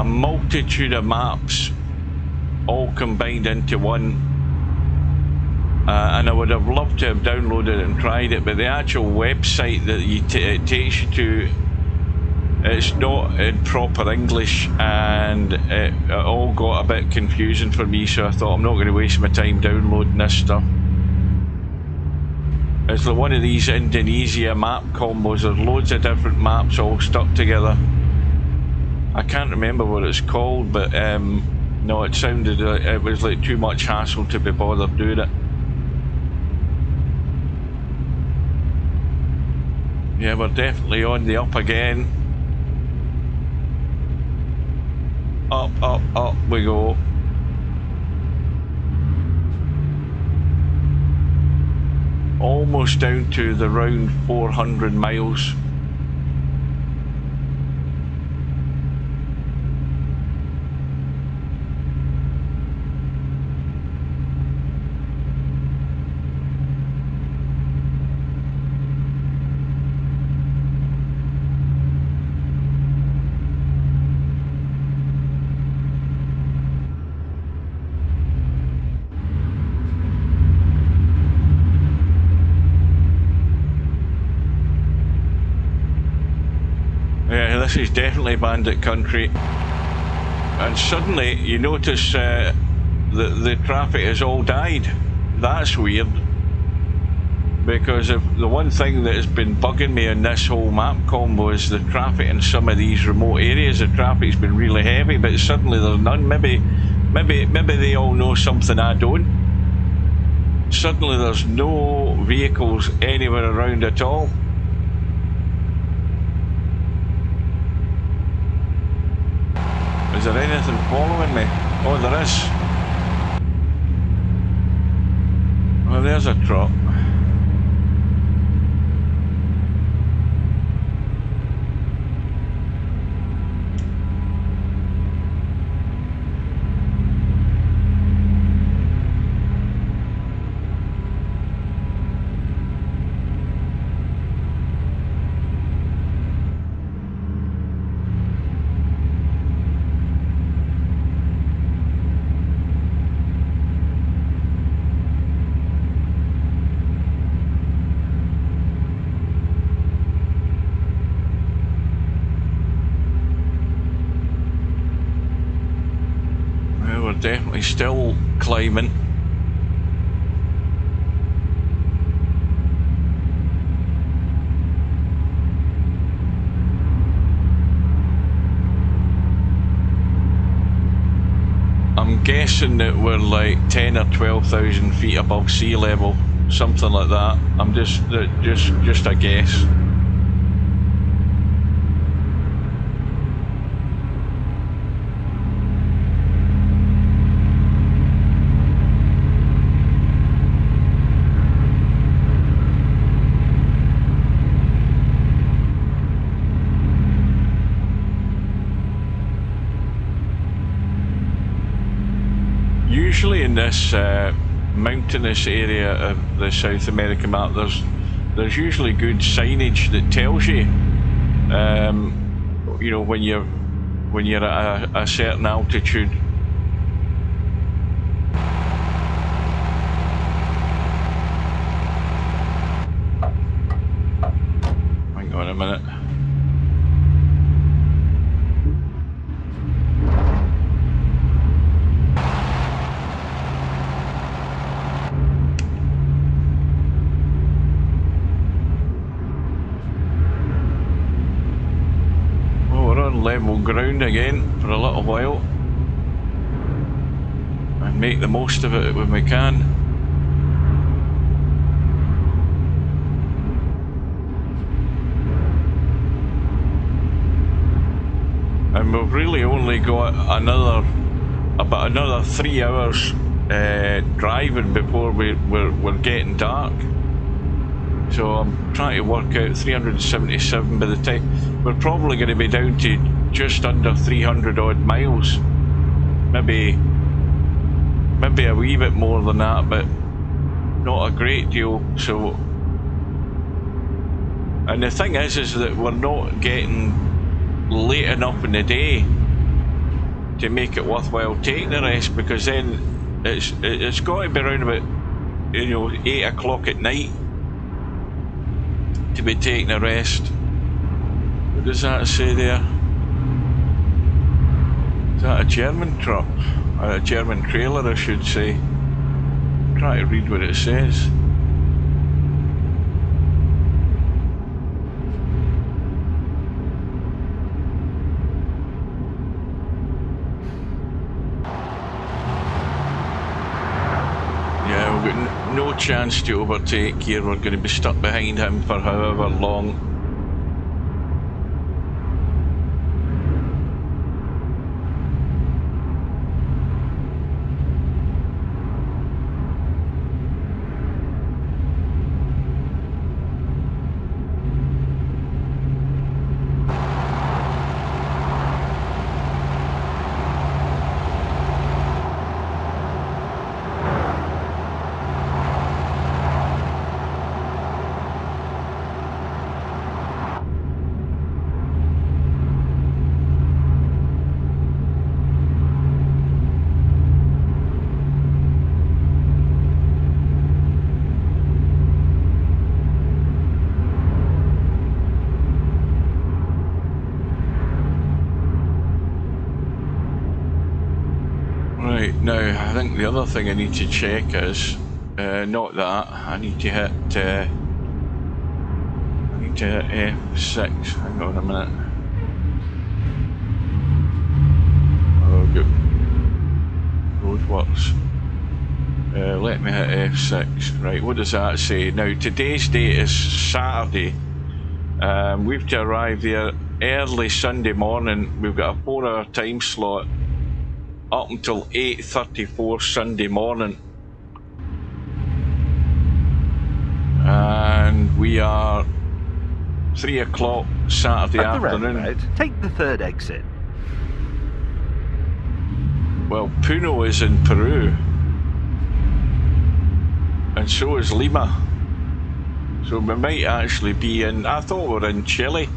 multitude of maps all combined into one, and I would have loved to have downloaded it and tried it, but the actual website that it takes you to, it's not in proper English, and it all got a bit confusing for me, so I thought I'm not going to waste my time downloading this stuff. It's like one of these Indonesia map combos. There's loads of different maps all stuck together. I can't remember what it's called, but no, it sounded it was like too much hassle to be bothered doing it. Yeah, we're definitely on the up again. Up, up, up we go. Almost down to the round 400 miles. this is definitely bandit country. And suddenly you notice the traffic has all died. That's weird. Because if the one thing that has been bugging me in this whole map combo is the traffic in some of these remote areas. The traffic's been really heavy, but suddenly there's none. Maybe they all know something I don't. Suddenly there's no vehicles anywhere around at all. Is there anything following me? Oh, there is. Well, there's a truck. Definitely still climbing. I'm guessing that we're like 10 or 12,000 feet above sea level, something like that. I'm just a guess. Usually in this mountainous area of the South American map, there's usually good signage that tells you, you know, when you're at a certain altitude. Hang on a minute. Level ground again for a little while and make the most of it when we can. And we've really only got about another 3 hours driving before we're getting dark. So I'm trying to work out 377 by the time. We're probably going to be down to just under 300 odd miles. Maybe a wee bit more than that, but not a great deal. So, and the thing is that we're not getting late enough in the day to make it worthwhile taking the rest, because then it's got to be around about, you know, 8 o'clock at night to be taking a rest. What does that say there? Is that a German truck? Or a German trailer, I should say. I'm trying to read what it says. Yeah, we've got no chance to overtake here. We're going to be stuck behind him for however long. I think the other thing I need to check is not that. I need to hit F6. Hang on a minute. Oh, good. Roadworks. Let me hit F6. Right, what does that say? Now, today's date is Saturday. We've to arrive there early Sunday morning. We've got a 4-hour time slot up until 8:34 Sunday morning. And we are 3 o'clock Saturday At the afternoon. roundabout, take the third exit. Well, Puno is in Peru. And so is Lima. So we might actually be in, I thought we were in Chile,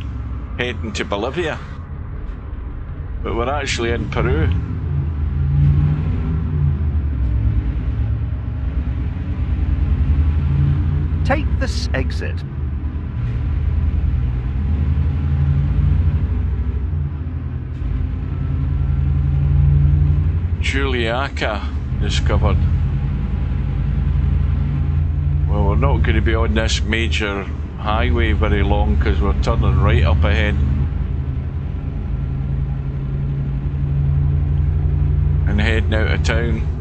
heading to Bolivia. But we're actually in Peru. Take this exit. Juliaca discovered. Well, we're not going to be on this major highway very long because we're turning right up ahead. And heading out of town.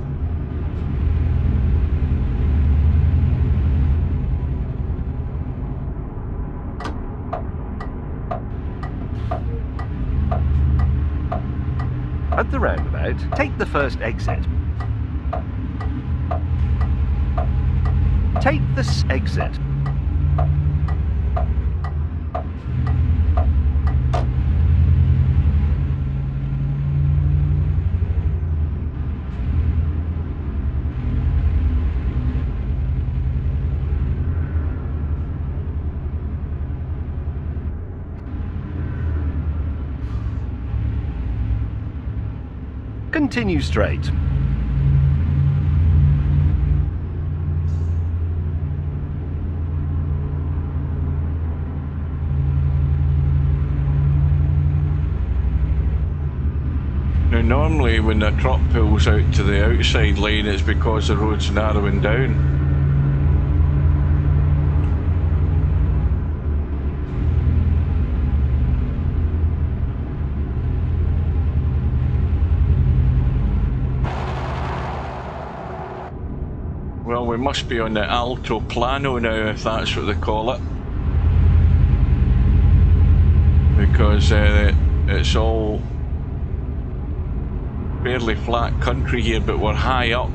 At the roundabout, take the first exit. Take this exit. Continue straight. Now normally when the truck pulls out to the outside lane it's because the road's narrowing down. Well, we must be on the Alto Plano now, if that's what they call it. Because it's all fairly flat country here, but we're high up.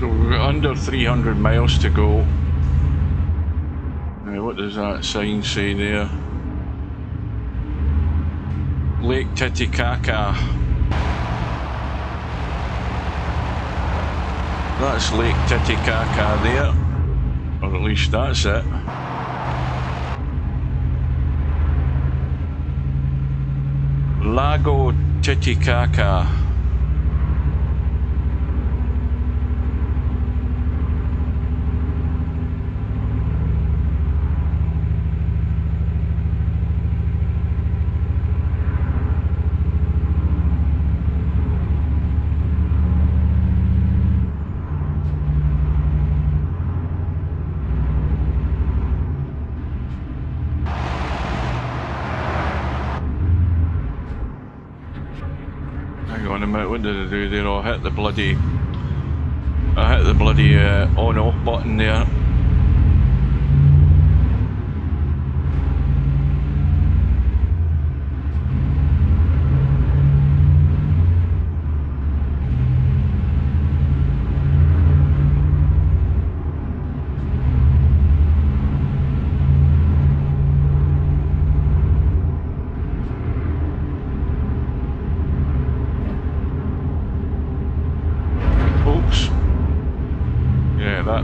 So we've got under 300 miles to go. Now, what does that sign say there? Lake Titicaca. That's Lake Titicaca there. Or at least that's it. Lago Titicaca. Hang on a minute, what did I do there? Oh, I hit the bloody on off button there.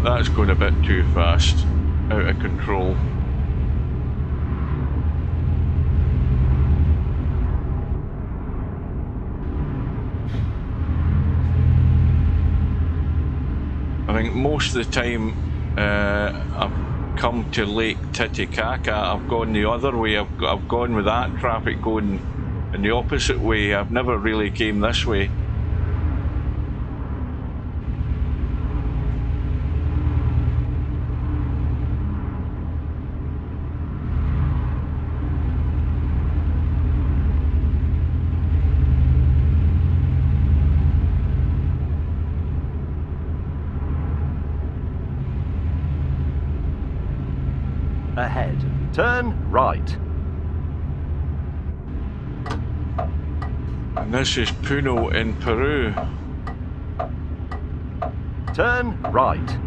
That's going a bit too fast, out of control. I think most of the time I've come to Lake Titicaca, I've gone the other way. I've gone with that traffic going in the opposite way. I've never really came this way. Ahead, turn right. And this is Puno in Peru. Turn right.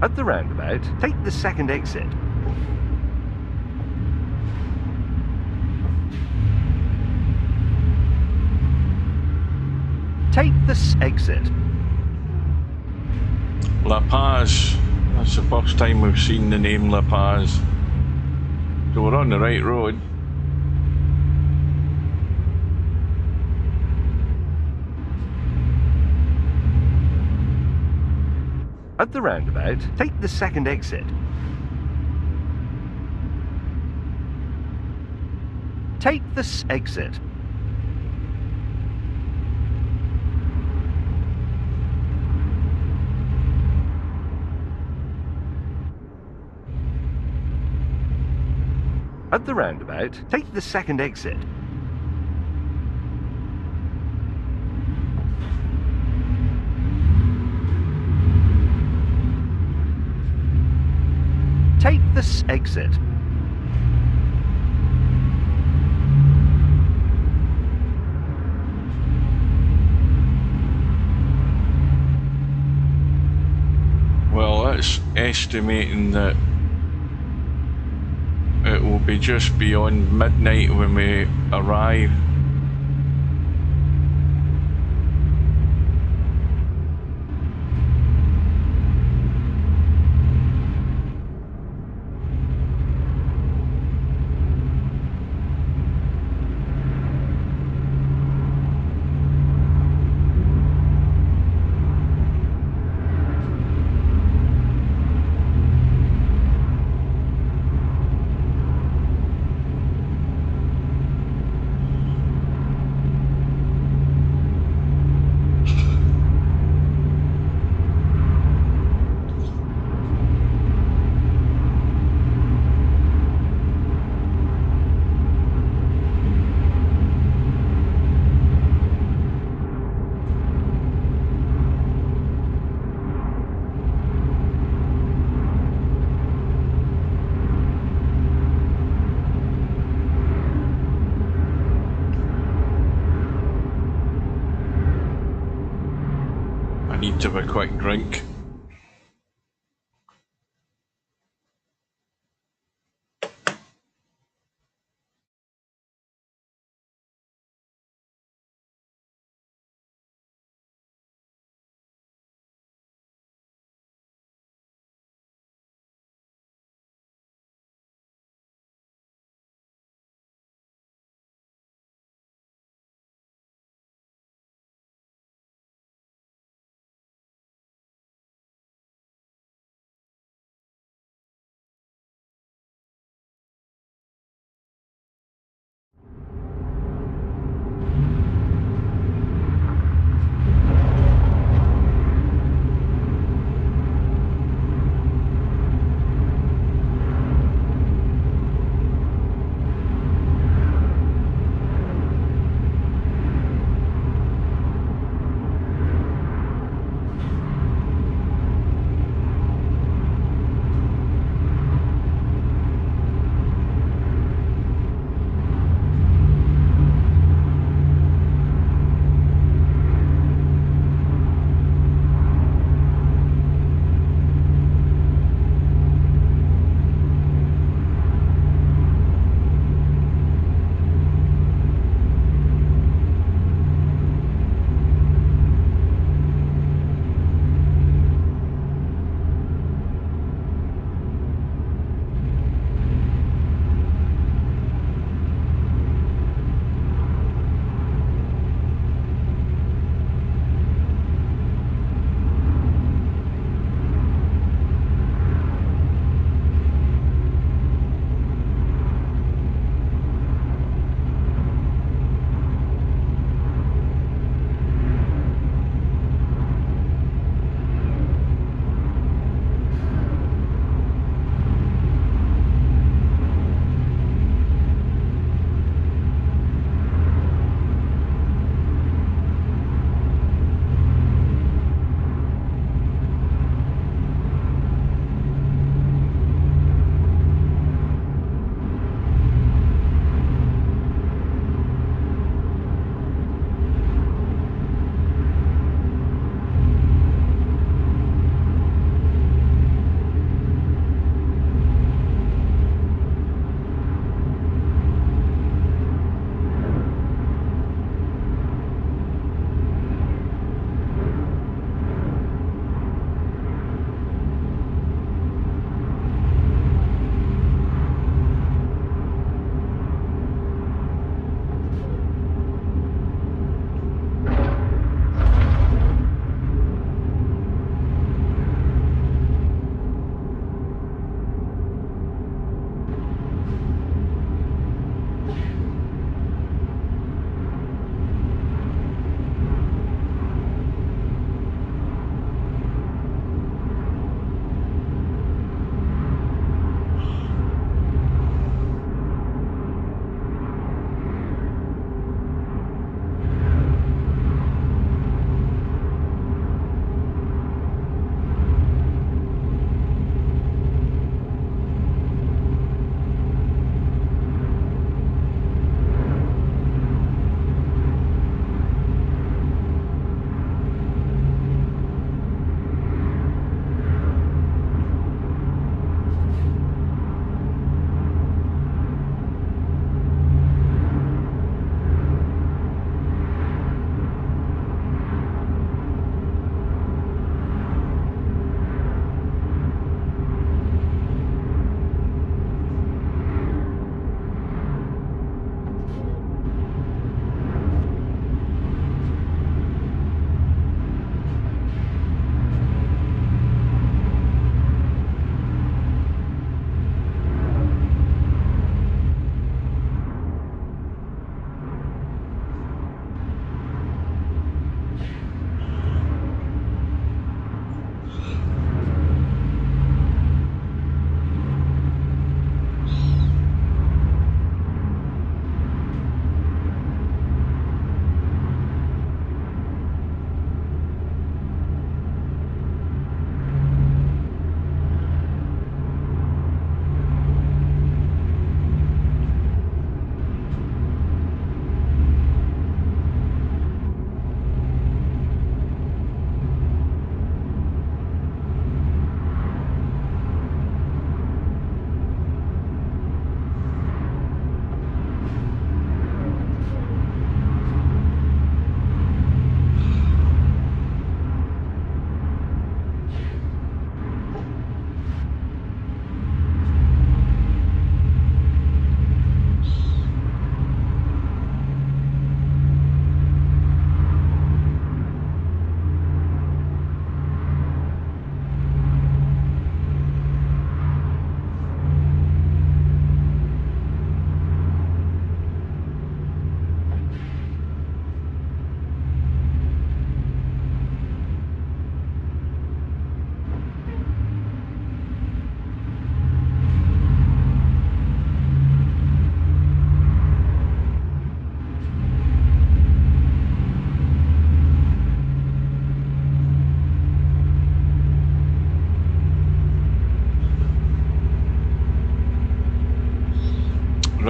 At the roundabout, take the second exit. Take this exit. La Paz. That's the first time we've seen the name La Paz. So we're on the right road. At the roundabout, take the second exit. Take this exit. At the roundabout, take the second exit. Take this exit. Well, that's estimating that it will be just beyond midnight when we arrive. need to have a quick drink.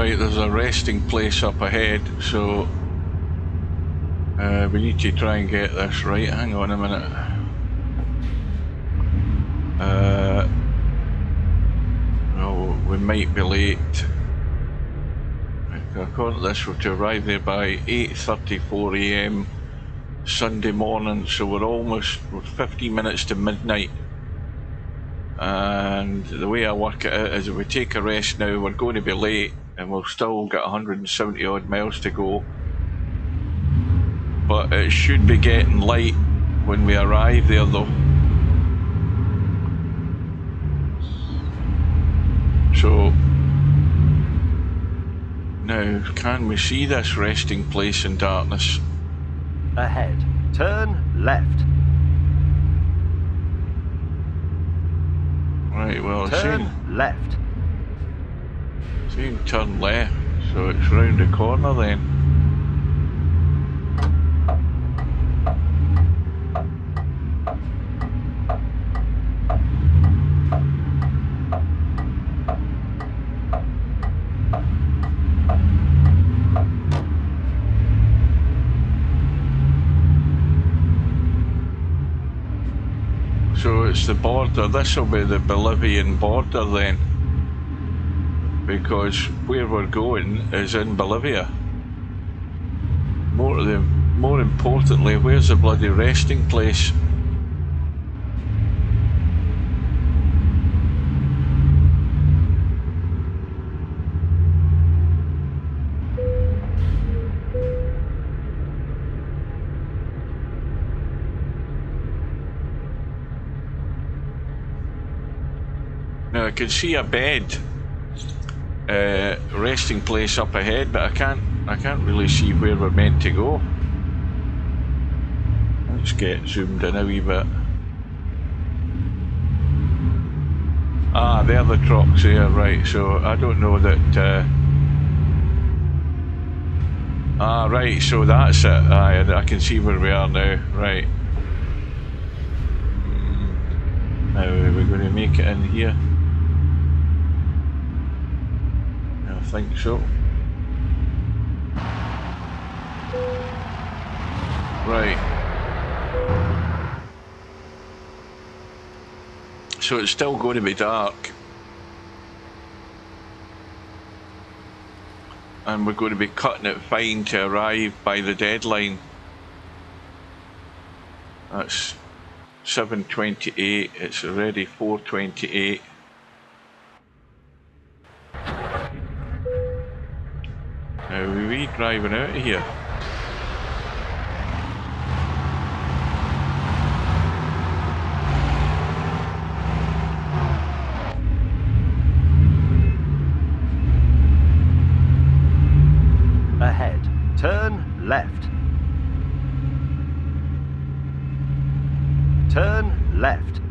Right, there's a resting place up ahead, so we need to try and get this right. Hang on a minute. Oh, we might be late. According to this, we're to arrive there by 8:34 AM Sunday morning, so we're 15 minutes to midnight. And the way I work it out is if we take a rest now, we're going to be late and we'll still get 170 odd miles to go. But it should be getting light when we arrive there though. So now, can we see this resting place in darkness? Ahead. Turn left. Right, well, Turn left. Saying turn left, so it's round the corner then. So it's the border, this will be the Bolivian border then, because where we're going is in Bolivia. More importantly, where's the bloody resting place? Now I can see a bed resting place up ahead, but I can't really see where we're meant to go. Let's get zoomed in a wee bit. Ah, they're the trucks there, right, so I don't know that right, so that's it. I can see where we are now, right. Now we're going to make it in here. I think so. Right. So it's still going to be dark. And we're going to be cutting it fine to arrive by the deadline. That's 7:28, it's already 4:28. Now we're driving out of here. Ahead. Turn left. Turn left.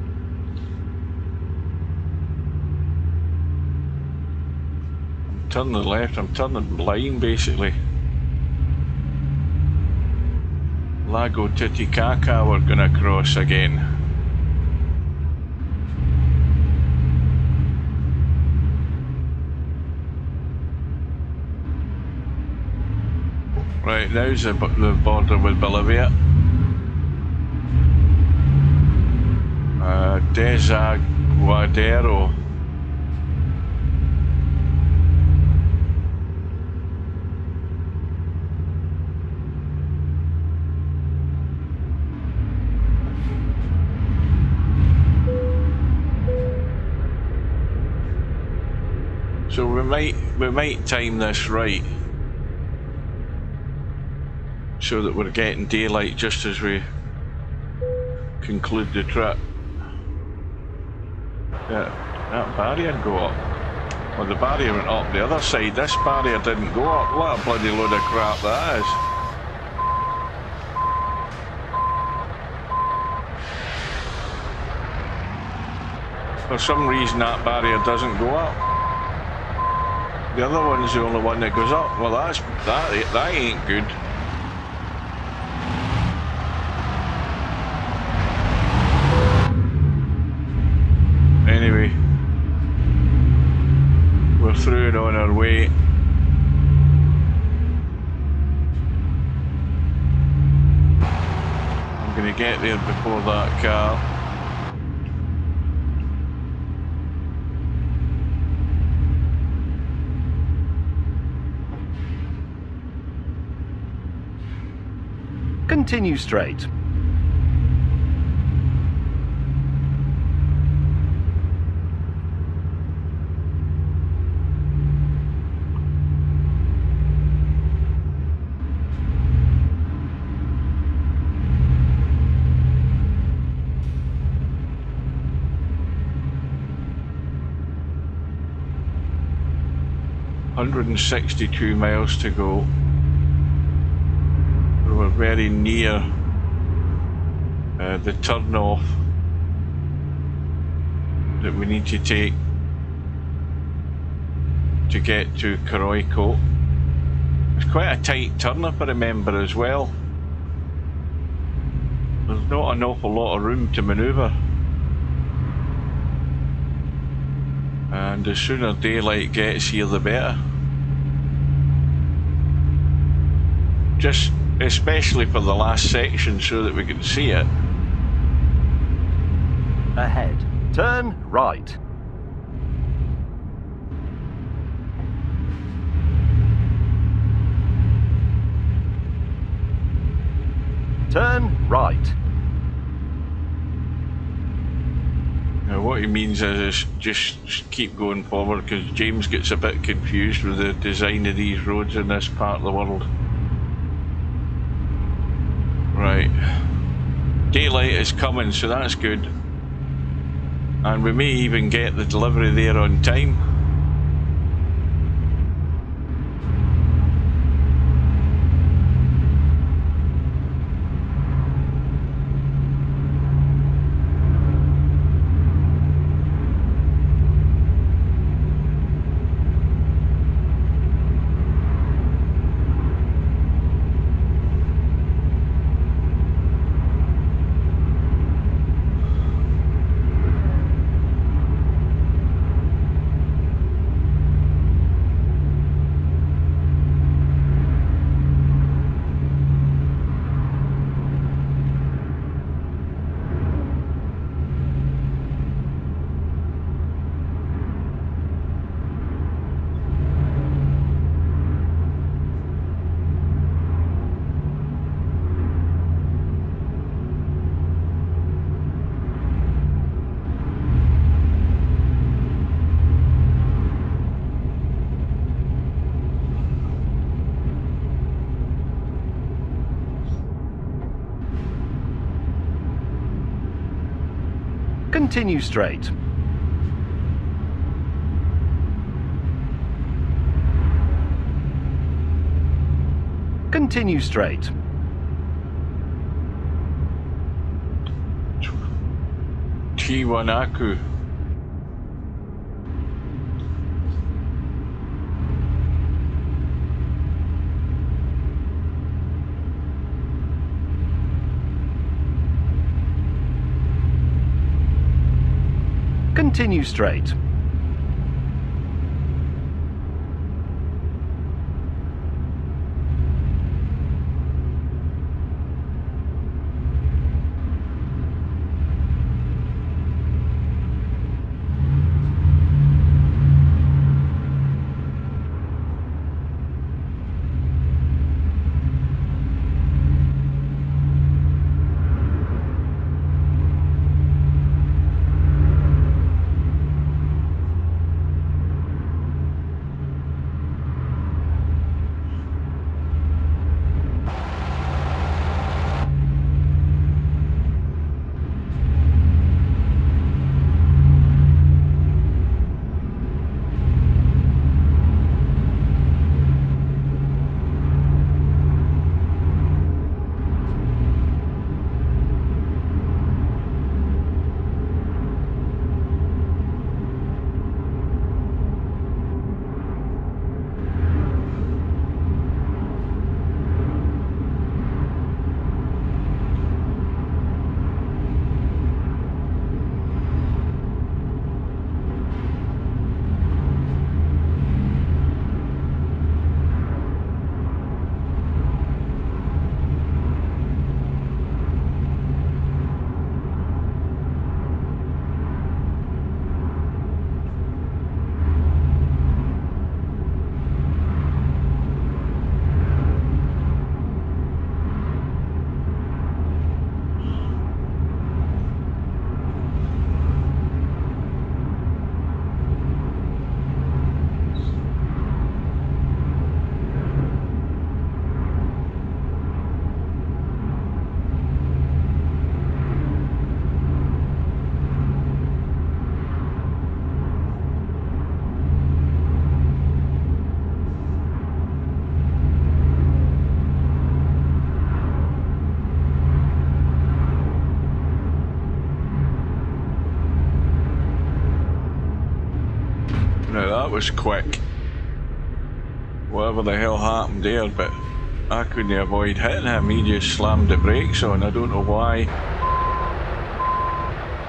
Turning left, I'm turning line basically. Lago Titicaca we're gonna cross again. Right, now's the border with Bolivia. Desaguadero. So we might time this right, so that we're getting daylight just as we conclude the trip. Yeah, that barrier go up. Well, the barrier went up the other side. This barrier didn't go up. What a bloody load of crap that is. For some reason that barrier doesn't go up. The other one's the only one that goes up. Well, that ain't good. Anyway, we're through and on our way. Can you get there before that car? Continue straight. $162 miles to go. We're very near the turn off that we need to take to get to Coroico. It's quite a tight turn, if I remember, as well. There's not an awful lot of room to manoeuvre. And the sooner daylight gets here, the better. Just especially for the last section so that we can see it. Ahead. Turn right. Turn right. Now what he means is just keep going forward, because James gets a bit confused with the design of these roads in this part of the world. Right. Daylight is coming, so that's good. And we may even get the delivery there on time. Continue straight. Continue straight. Tiwanaku. Continue straight. was quick. Whatever the hell happened there, but I couldn't avoid hitting him. He just slammed the brakes on. I don't know why.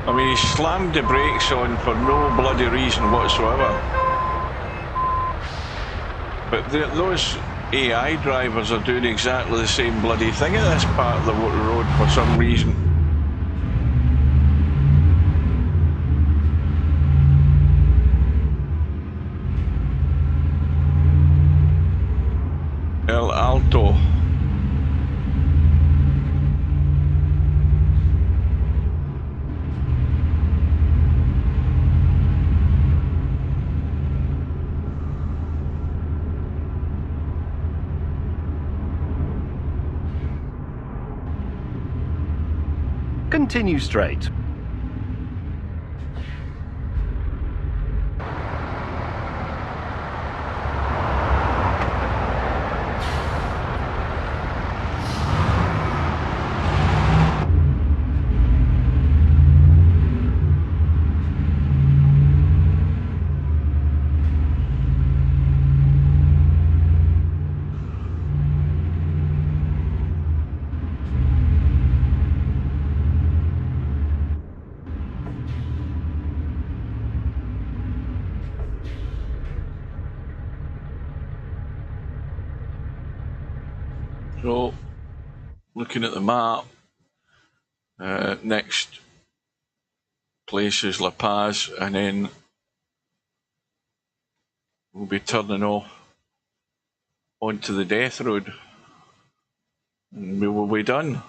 I mean, he slammed the brakes on for no bloody reason whatsoever. But those AI drivers are doing exactly the same bloody thing at this part of the road for some reason. El Alto. Continue straight. So, looking at the map, next place is La Paz, and then we'll be turning off onto the death road, and we will be done.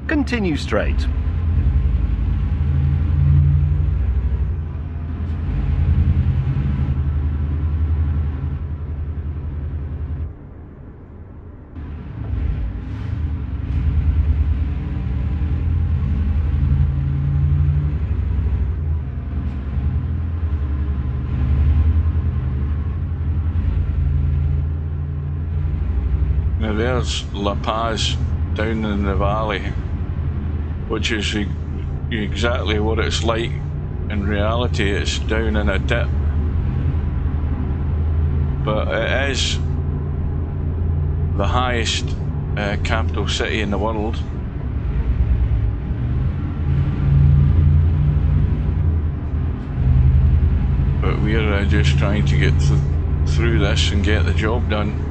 Continue straight. Now there's La Paz down in the valley, which is exactly what it's like in reality. It's down in a dip, but it is the highest capital city in the world. But we're just trying to get through this and get the job done.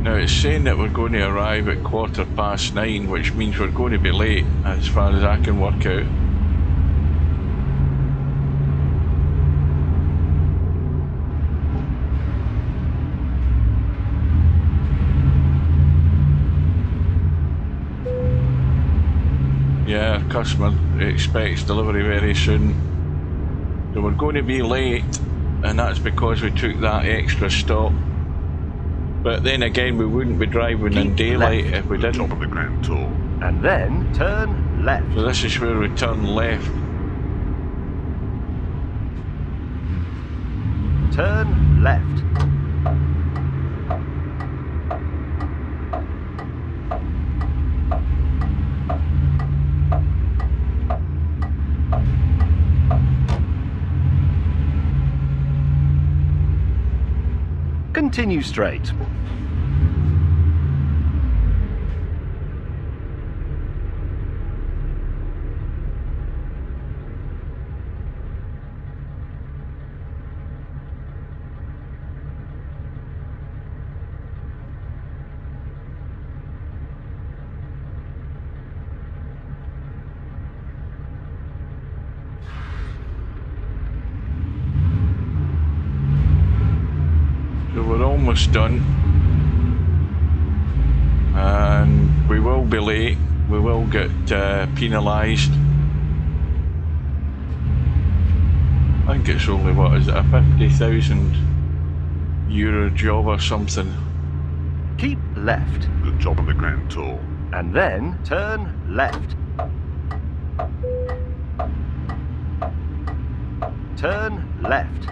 Now it's saying that we're going to arrive at 9:15, which means we're going to be late as far as I can work out. Yeah, customer expects delivery very soon. So we're going to be late, and that's because we took that extra stop. But then again, we wouldn't be driving in daylight if we didn't. Top of the Grand Tour. And then turn left. So this is where we turn left. Turn left. Continue straight. So we're almost done. and we will be late. We will get penalised. I think it's only, what is it, a €50,000 job or something. Keep left. Good job on the Grand Tour. And then turn left. Turn left.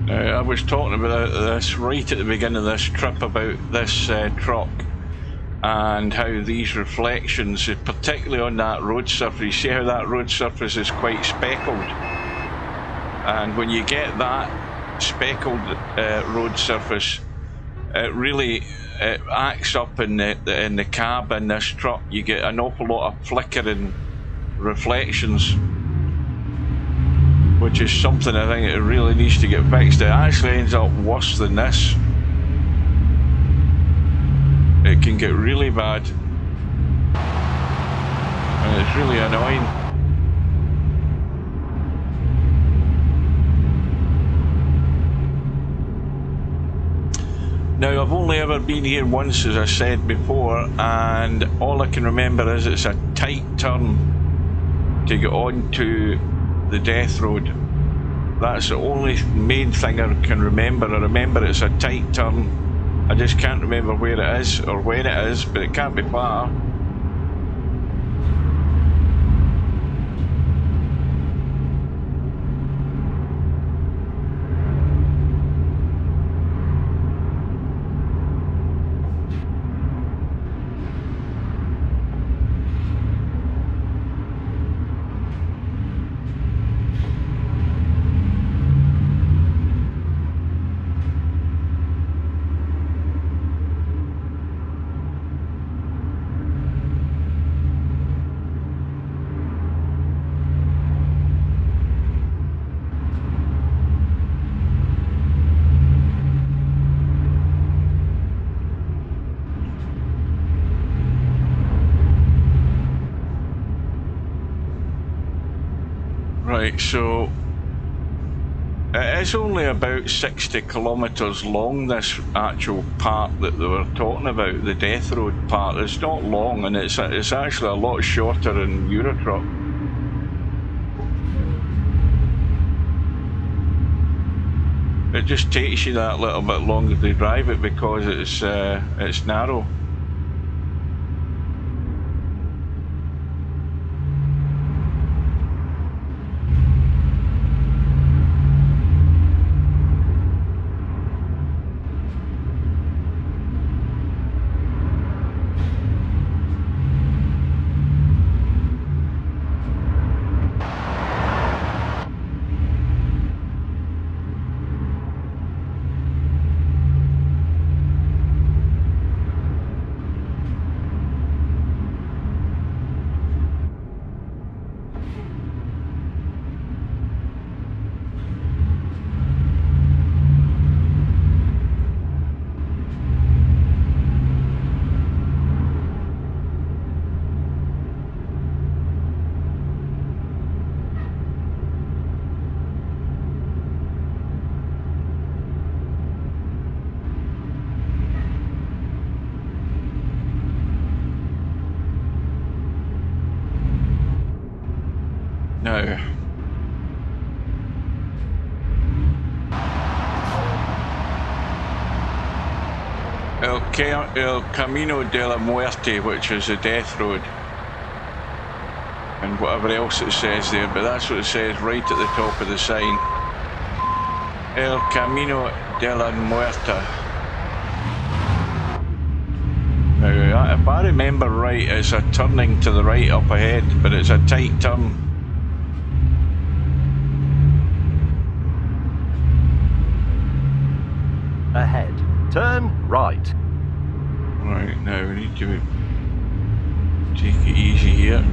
I was talking about this right at the beginning of this trip, about this truck and how these reflections, particularly on that road surface, you see how that road surface is quite speckled, and when you get that speckled road surface, it really acts up in the cab in this truck. You get an awful lot of flickering reflections, which is something I think it really needs to get fixed. It actually ends up worse than this. It can get really bad, and it's really annoying. Now, I've only ever been here once, as I said before, and all I can remember is it's a tight turn to get onto the death road. That's the only main thing I can remember. I remember it's a tight turn. I just can't remember where it is or when it is, but it can't be far. Right, so it is only about 60 kilometres long, this actual part that they were talking about, the Death Road part. It's not long, and it's actually a lot shorter than Eurotruck. It just takes you that little bit longer to drive it because it's narrow. now. El Camino de la Muerte, which is the death road. And whatever else it says there, but that's what it says right at the top of the sign. El Camino de la Muerta. Now, if I remember right, it's a turning to the right up ahead, but it's a tight turn. Ahead, turn right. Right, now we need to take it easy here.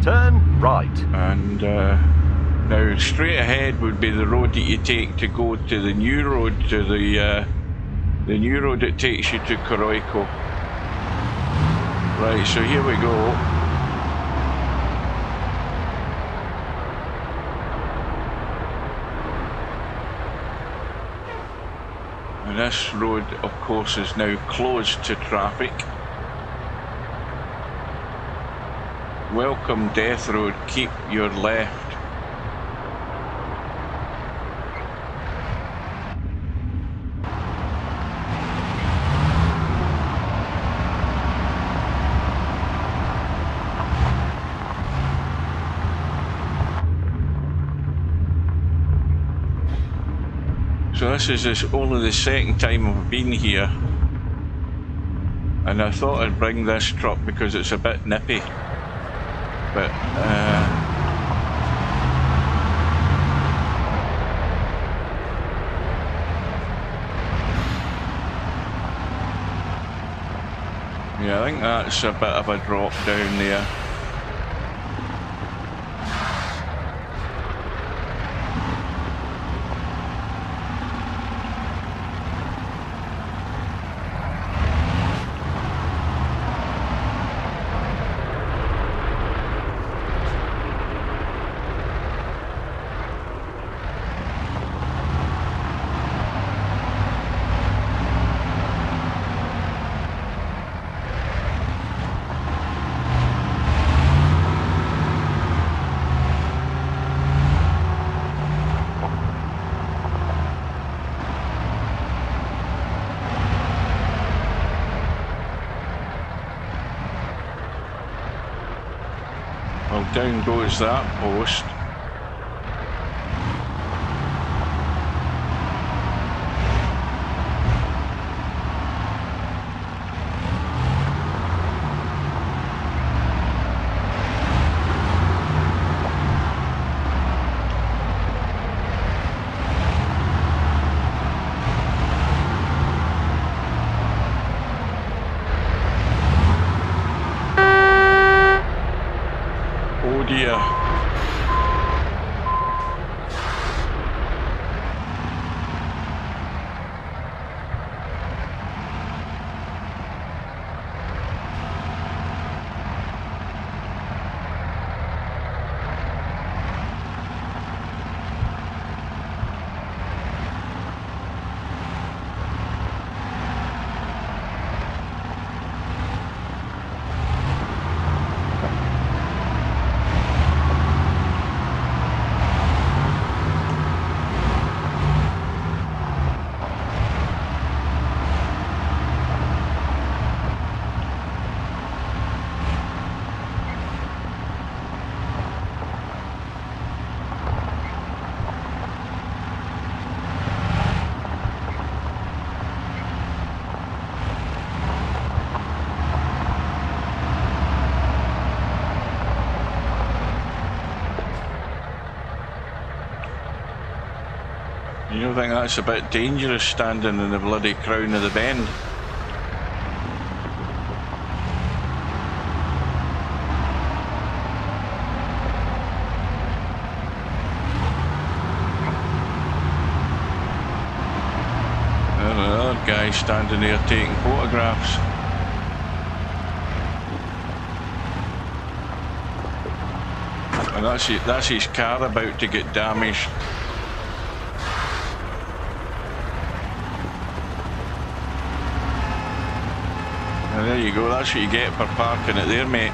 Turn right. And now straight ahead would be the road that you take to go to the new road, to the new road that takes you to Coroico. Right, so here we go. And this road, of course, is now closed to traffic. Welcome Death Road, keep your left. So this is only the second time I've been here, and I thought I'd bring this truck because it's a bit nippy, but yeah, I think that's a bit of a drop down there. Well, down goes that post. Oh dear. You don't think that's a bit dangerous standing in the bloody crown of the bend? There's another guy standing there taking photographs. And that's his car about to get damaged. And there you go, that's what you get for parking it there, mate.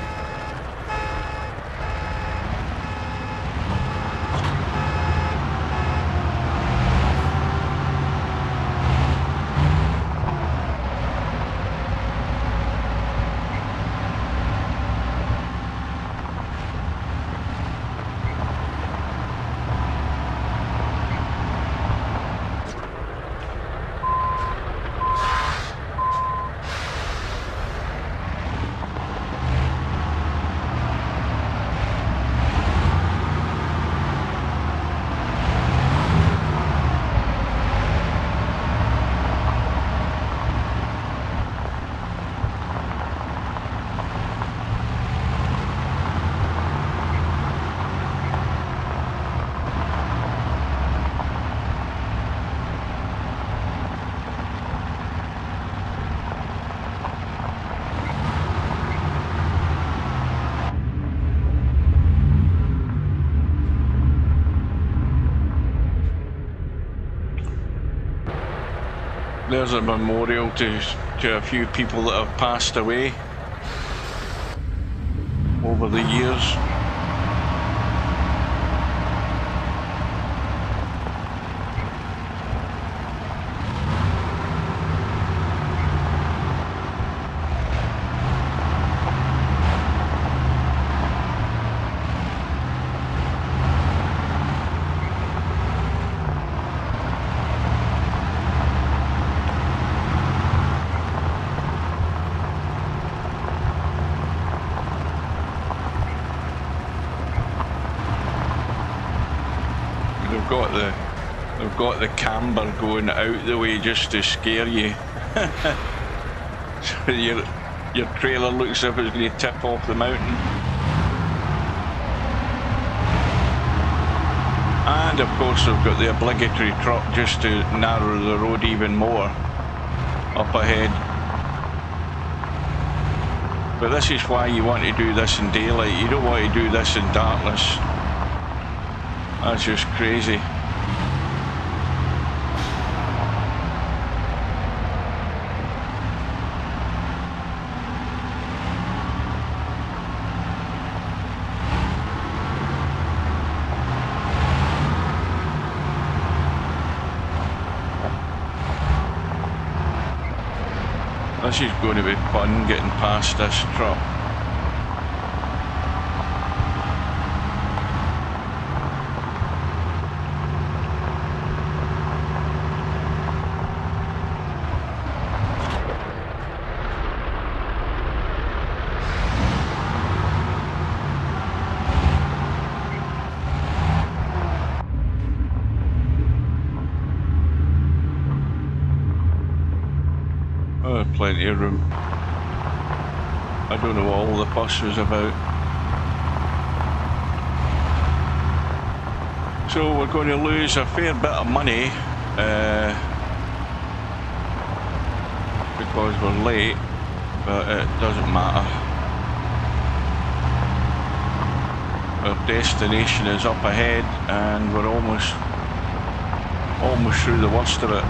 There's a memorial to a few people that have passed away over the years. They've got the camber going out the way just to scare you. So your trailer looks as if it's going to tip off the mountain. And of course they've got the obligatory truck just to narrow the road even more up ahead. But this is why you want to do this in daylight. You don't want to do this in darkness. That's just crazy. This is going to be fun getting past this truck. Plenty of room. I don't know what all the fuss was about. So we're going to lose a fair bit of money because we're late, but it doesn't matter. Our destination is up ahead and we're almost through the worst of it.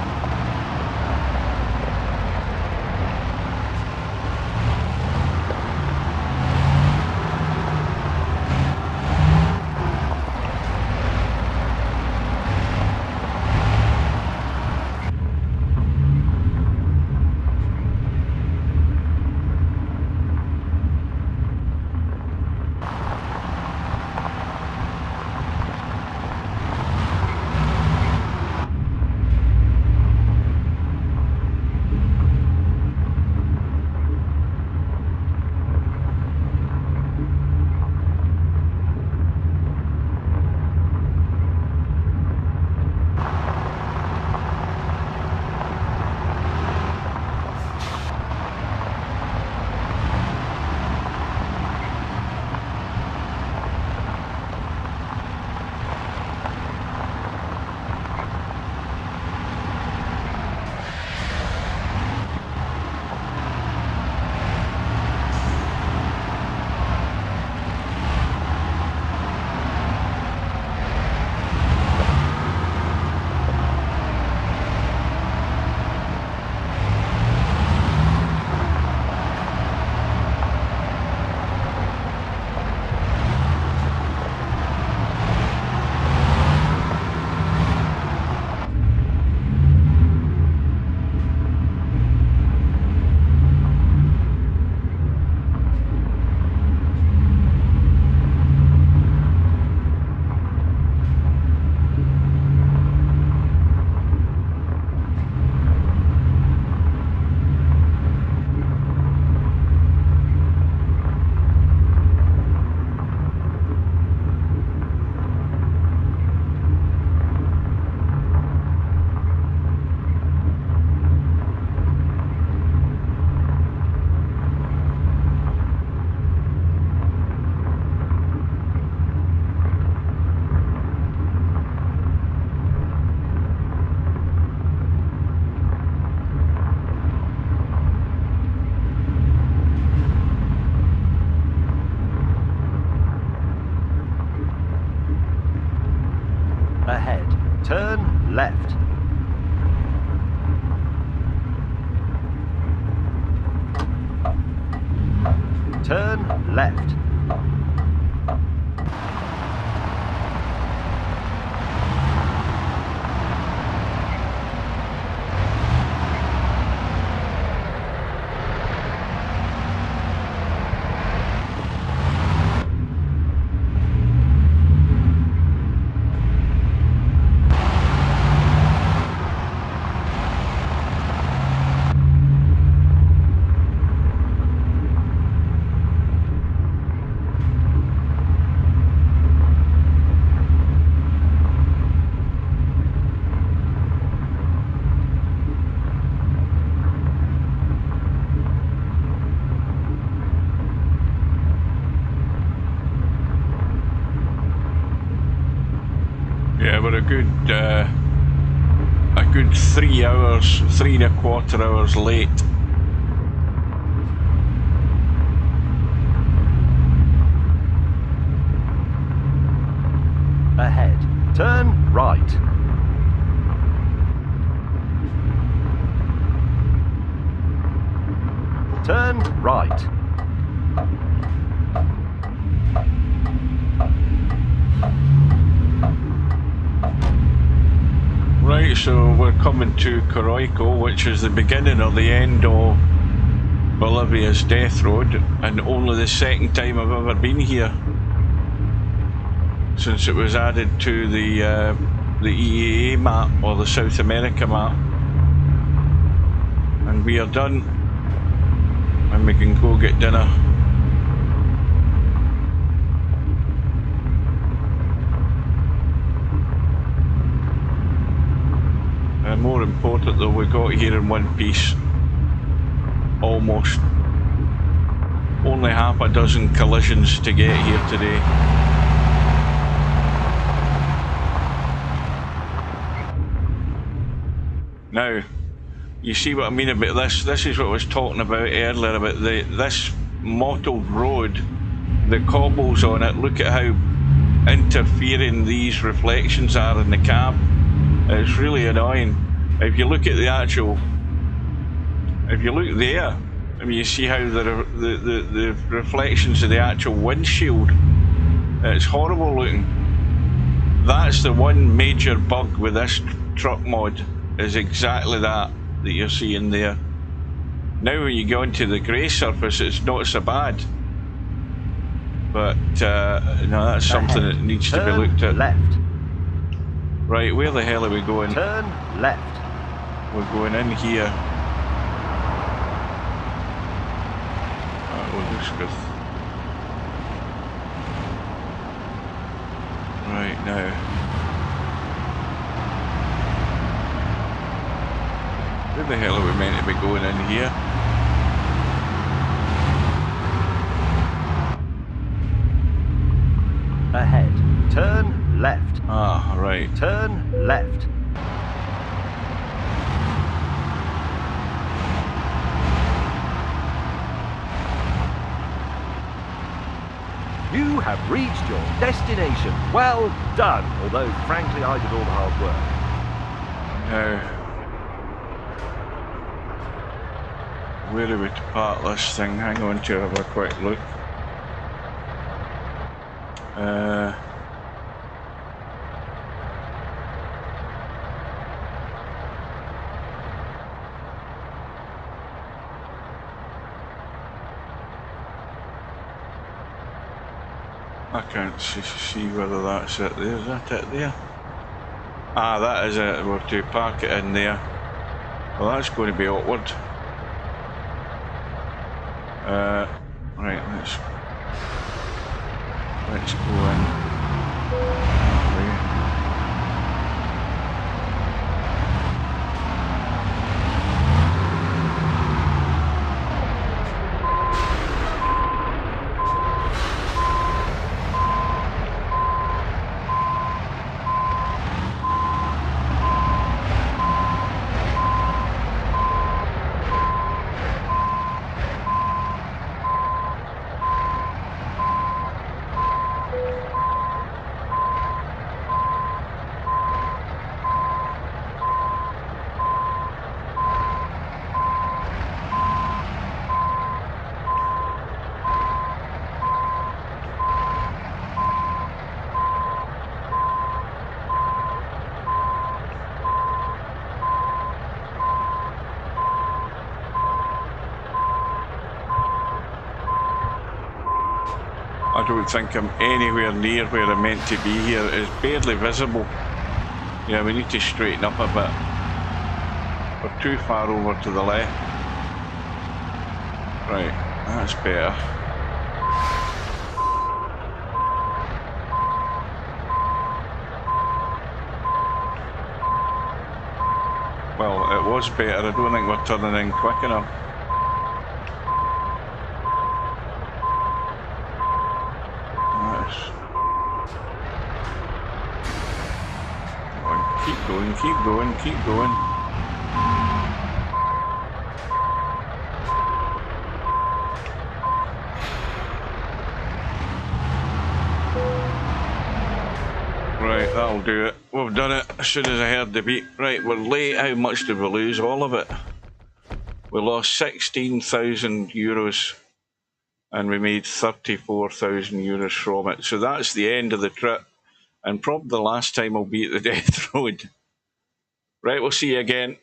turn left. Yeah, we're a good 3 hours, 3¼ hours late. Ahead, turn right. Turn right. Right, so we're coming to Coroico, which is the beginning or the end of Bolivia's death road, and only the second time I've ever been here since it was added to the EAA map, or the South America map. And we are done, and we can go get dinner. And more important though, we got here in one piece. Almost. Only half a dozen collisions to get here today. Now, you see what I mean about this? This is what I was talking about earlier, about this mottled road, the cobbles on it. Look at how interfering these reflections are in the cab. It's really annoying. If you look at the actual, if you look there, I mean, you see how the reflections of the actual windshield, it's horrible looking. That's the one major bug with this truck mod, is exactly that you're seeing there. Now when you go into the grey surface, it's not so bad. But no, that's something that needs to be looked at. Left. Right, where the hell are we going? Turn left. We're going in here. We'll just go. Right now. Where the hell are we meant to be going in here? Ahead, turn left. Ah, right. Turn left. You have reached your destination. Well done. Although, frankly, I did all the hard work. Now, where are we to park this thing? Hang on to have a quick look. I can't see whether that's it there. Is that it there? Ah, that is it. We're to park it in there. Well, that's going to be awkward. Right, let's go in that way. I don't think I'm anywhere near where I'm meant to be here. It's barely visible. Yeah, we need to straighten up a bit. We're too far over to the left. Right, that's better. Well, it was better. I don't think we're turning in quick enough. Keep going, keep going, keep going. Right, that'll do it. We've done it as soon as I heard the beep. Right, we're late. How much did we lose? All of it. We lost 16,000 euros and we made 34,000 euros from it. So that's the end of the trip and probably the last time I'll be at the death road. Right, we'll see you again.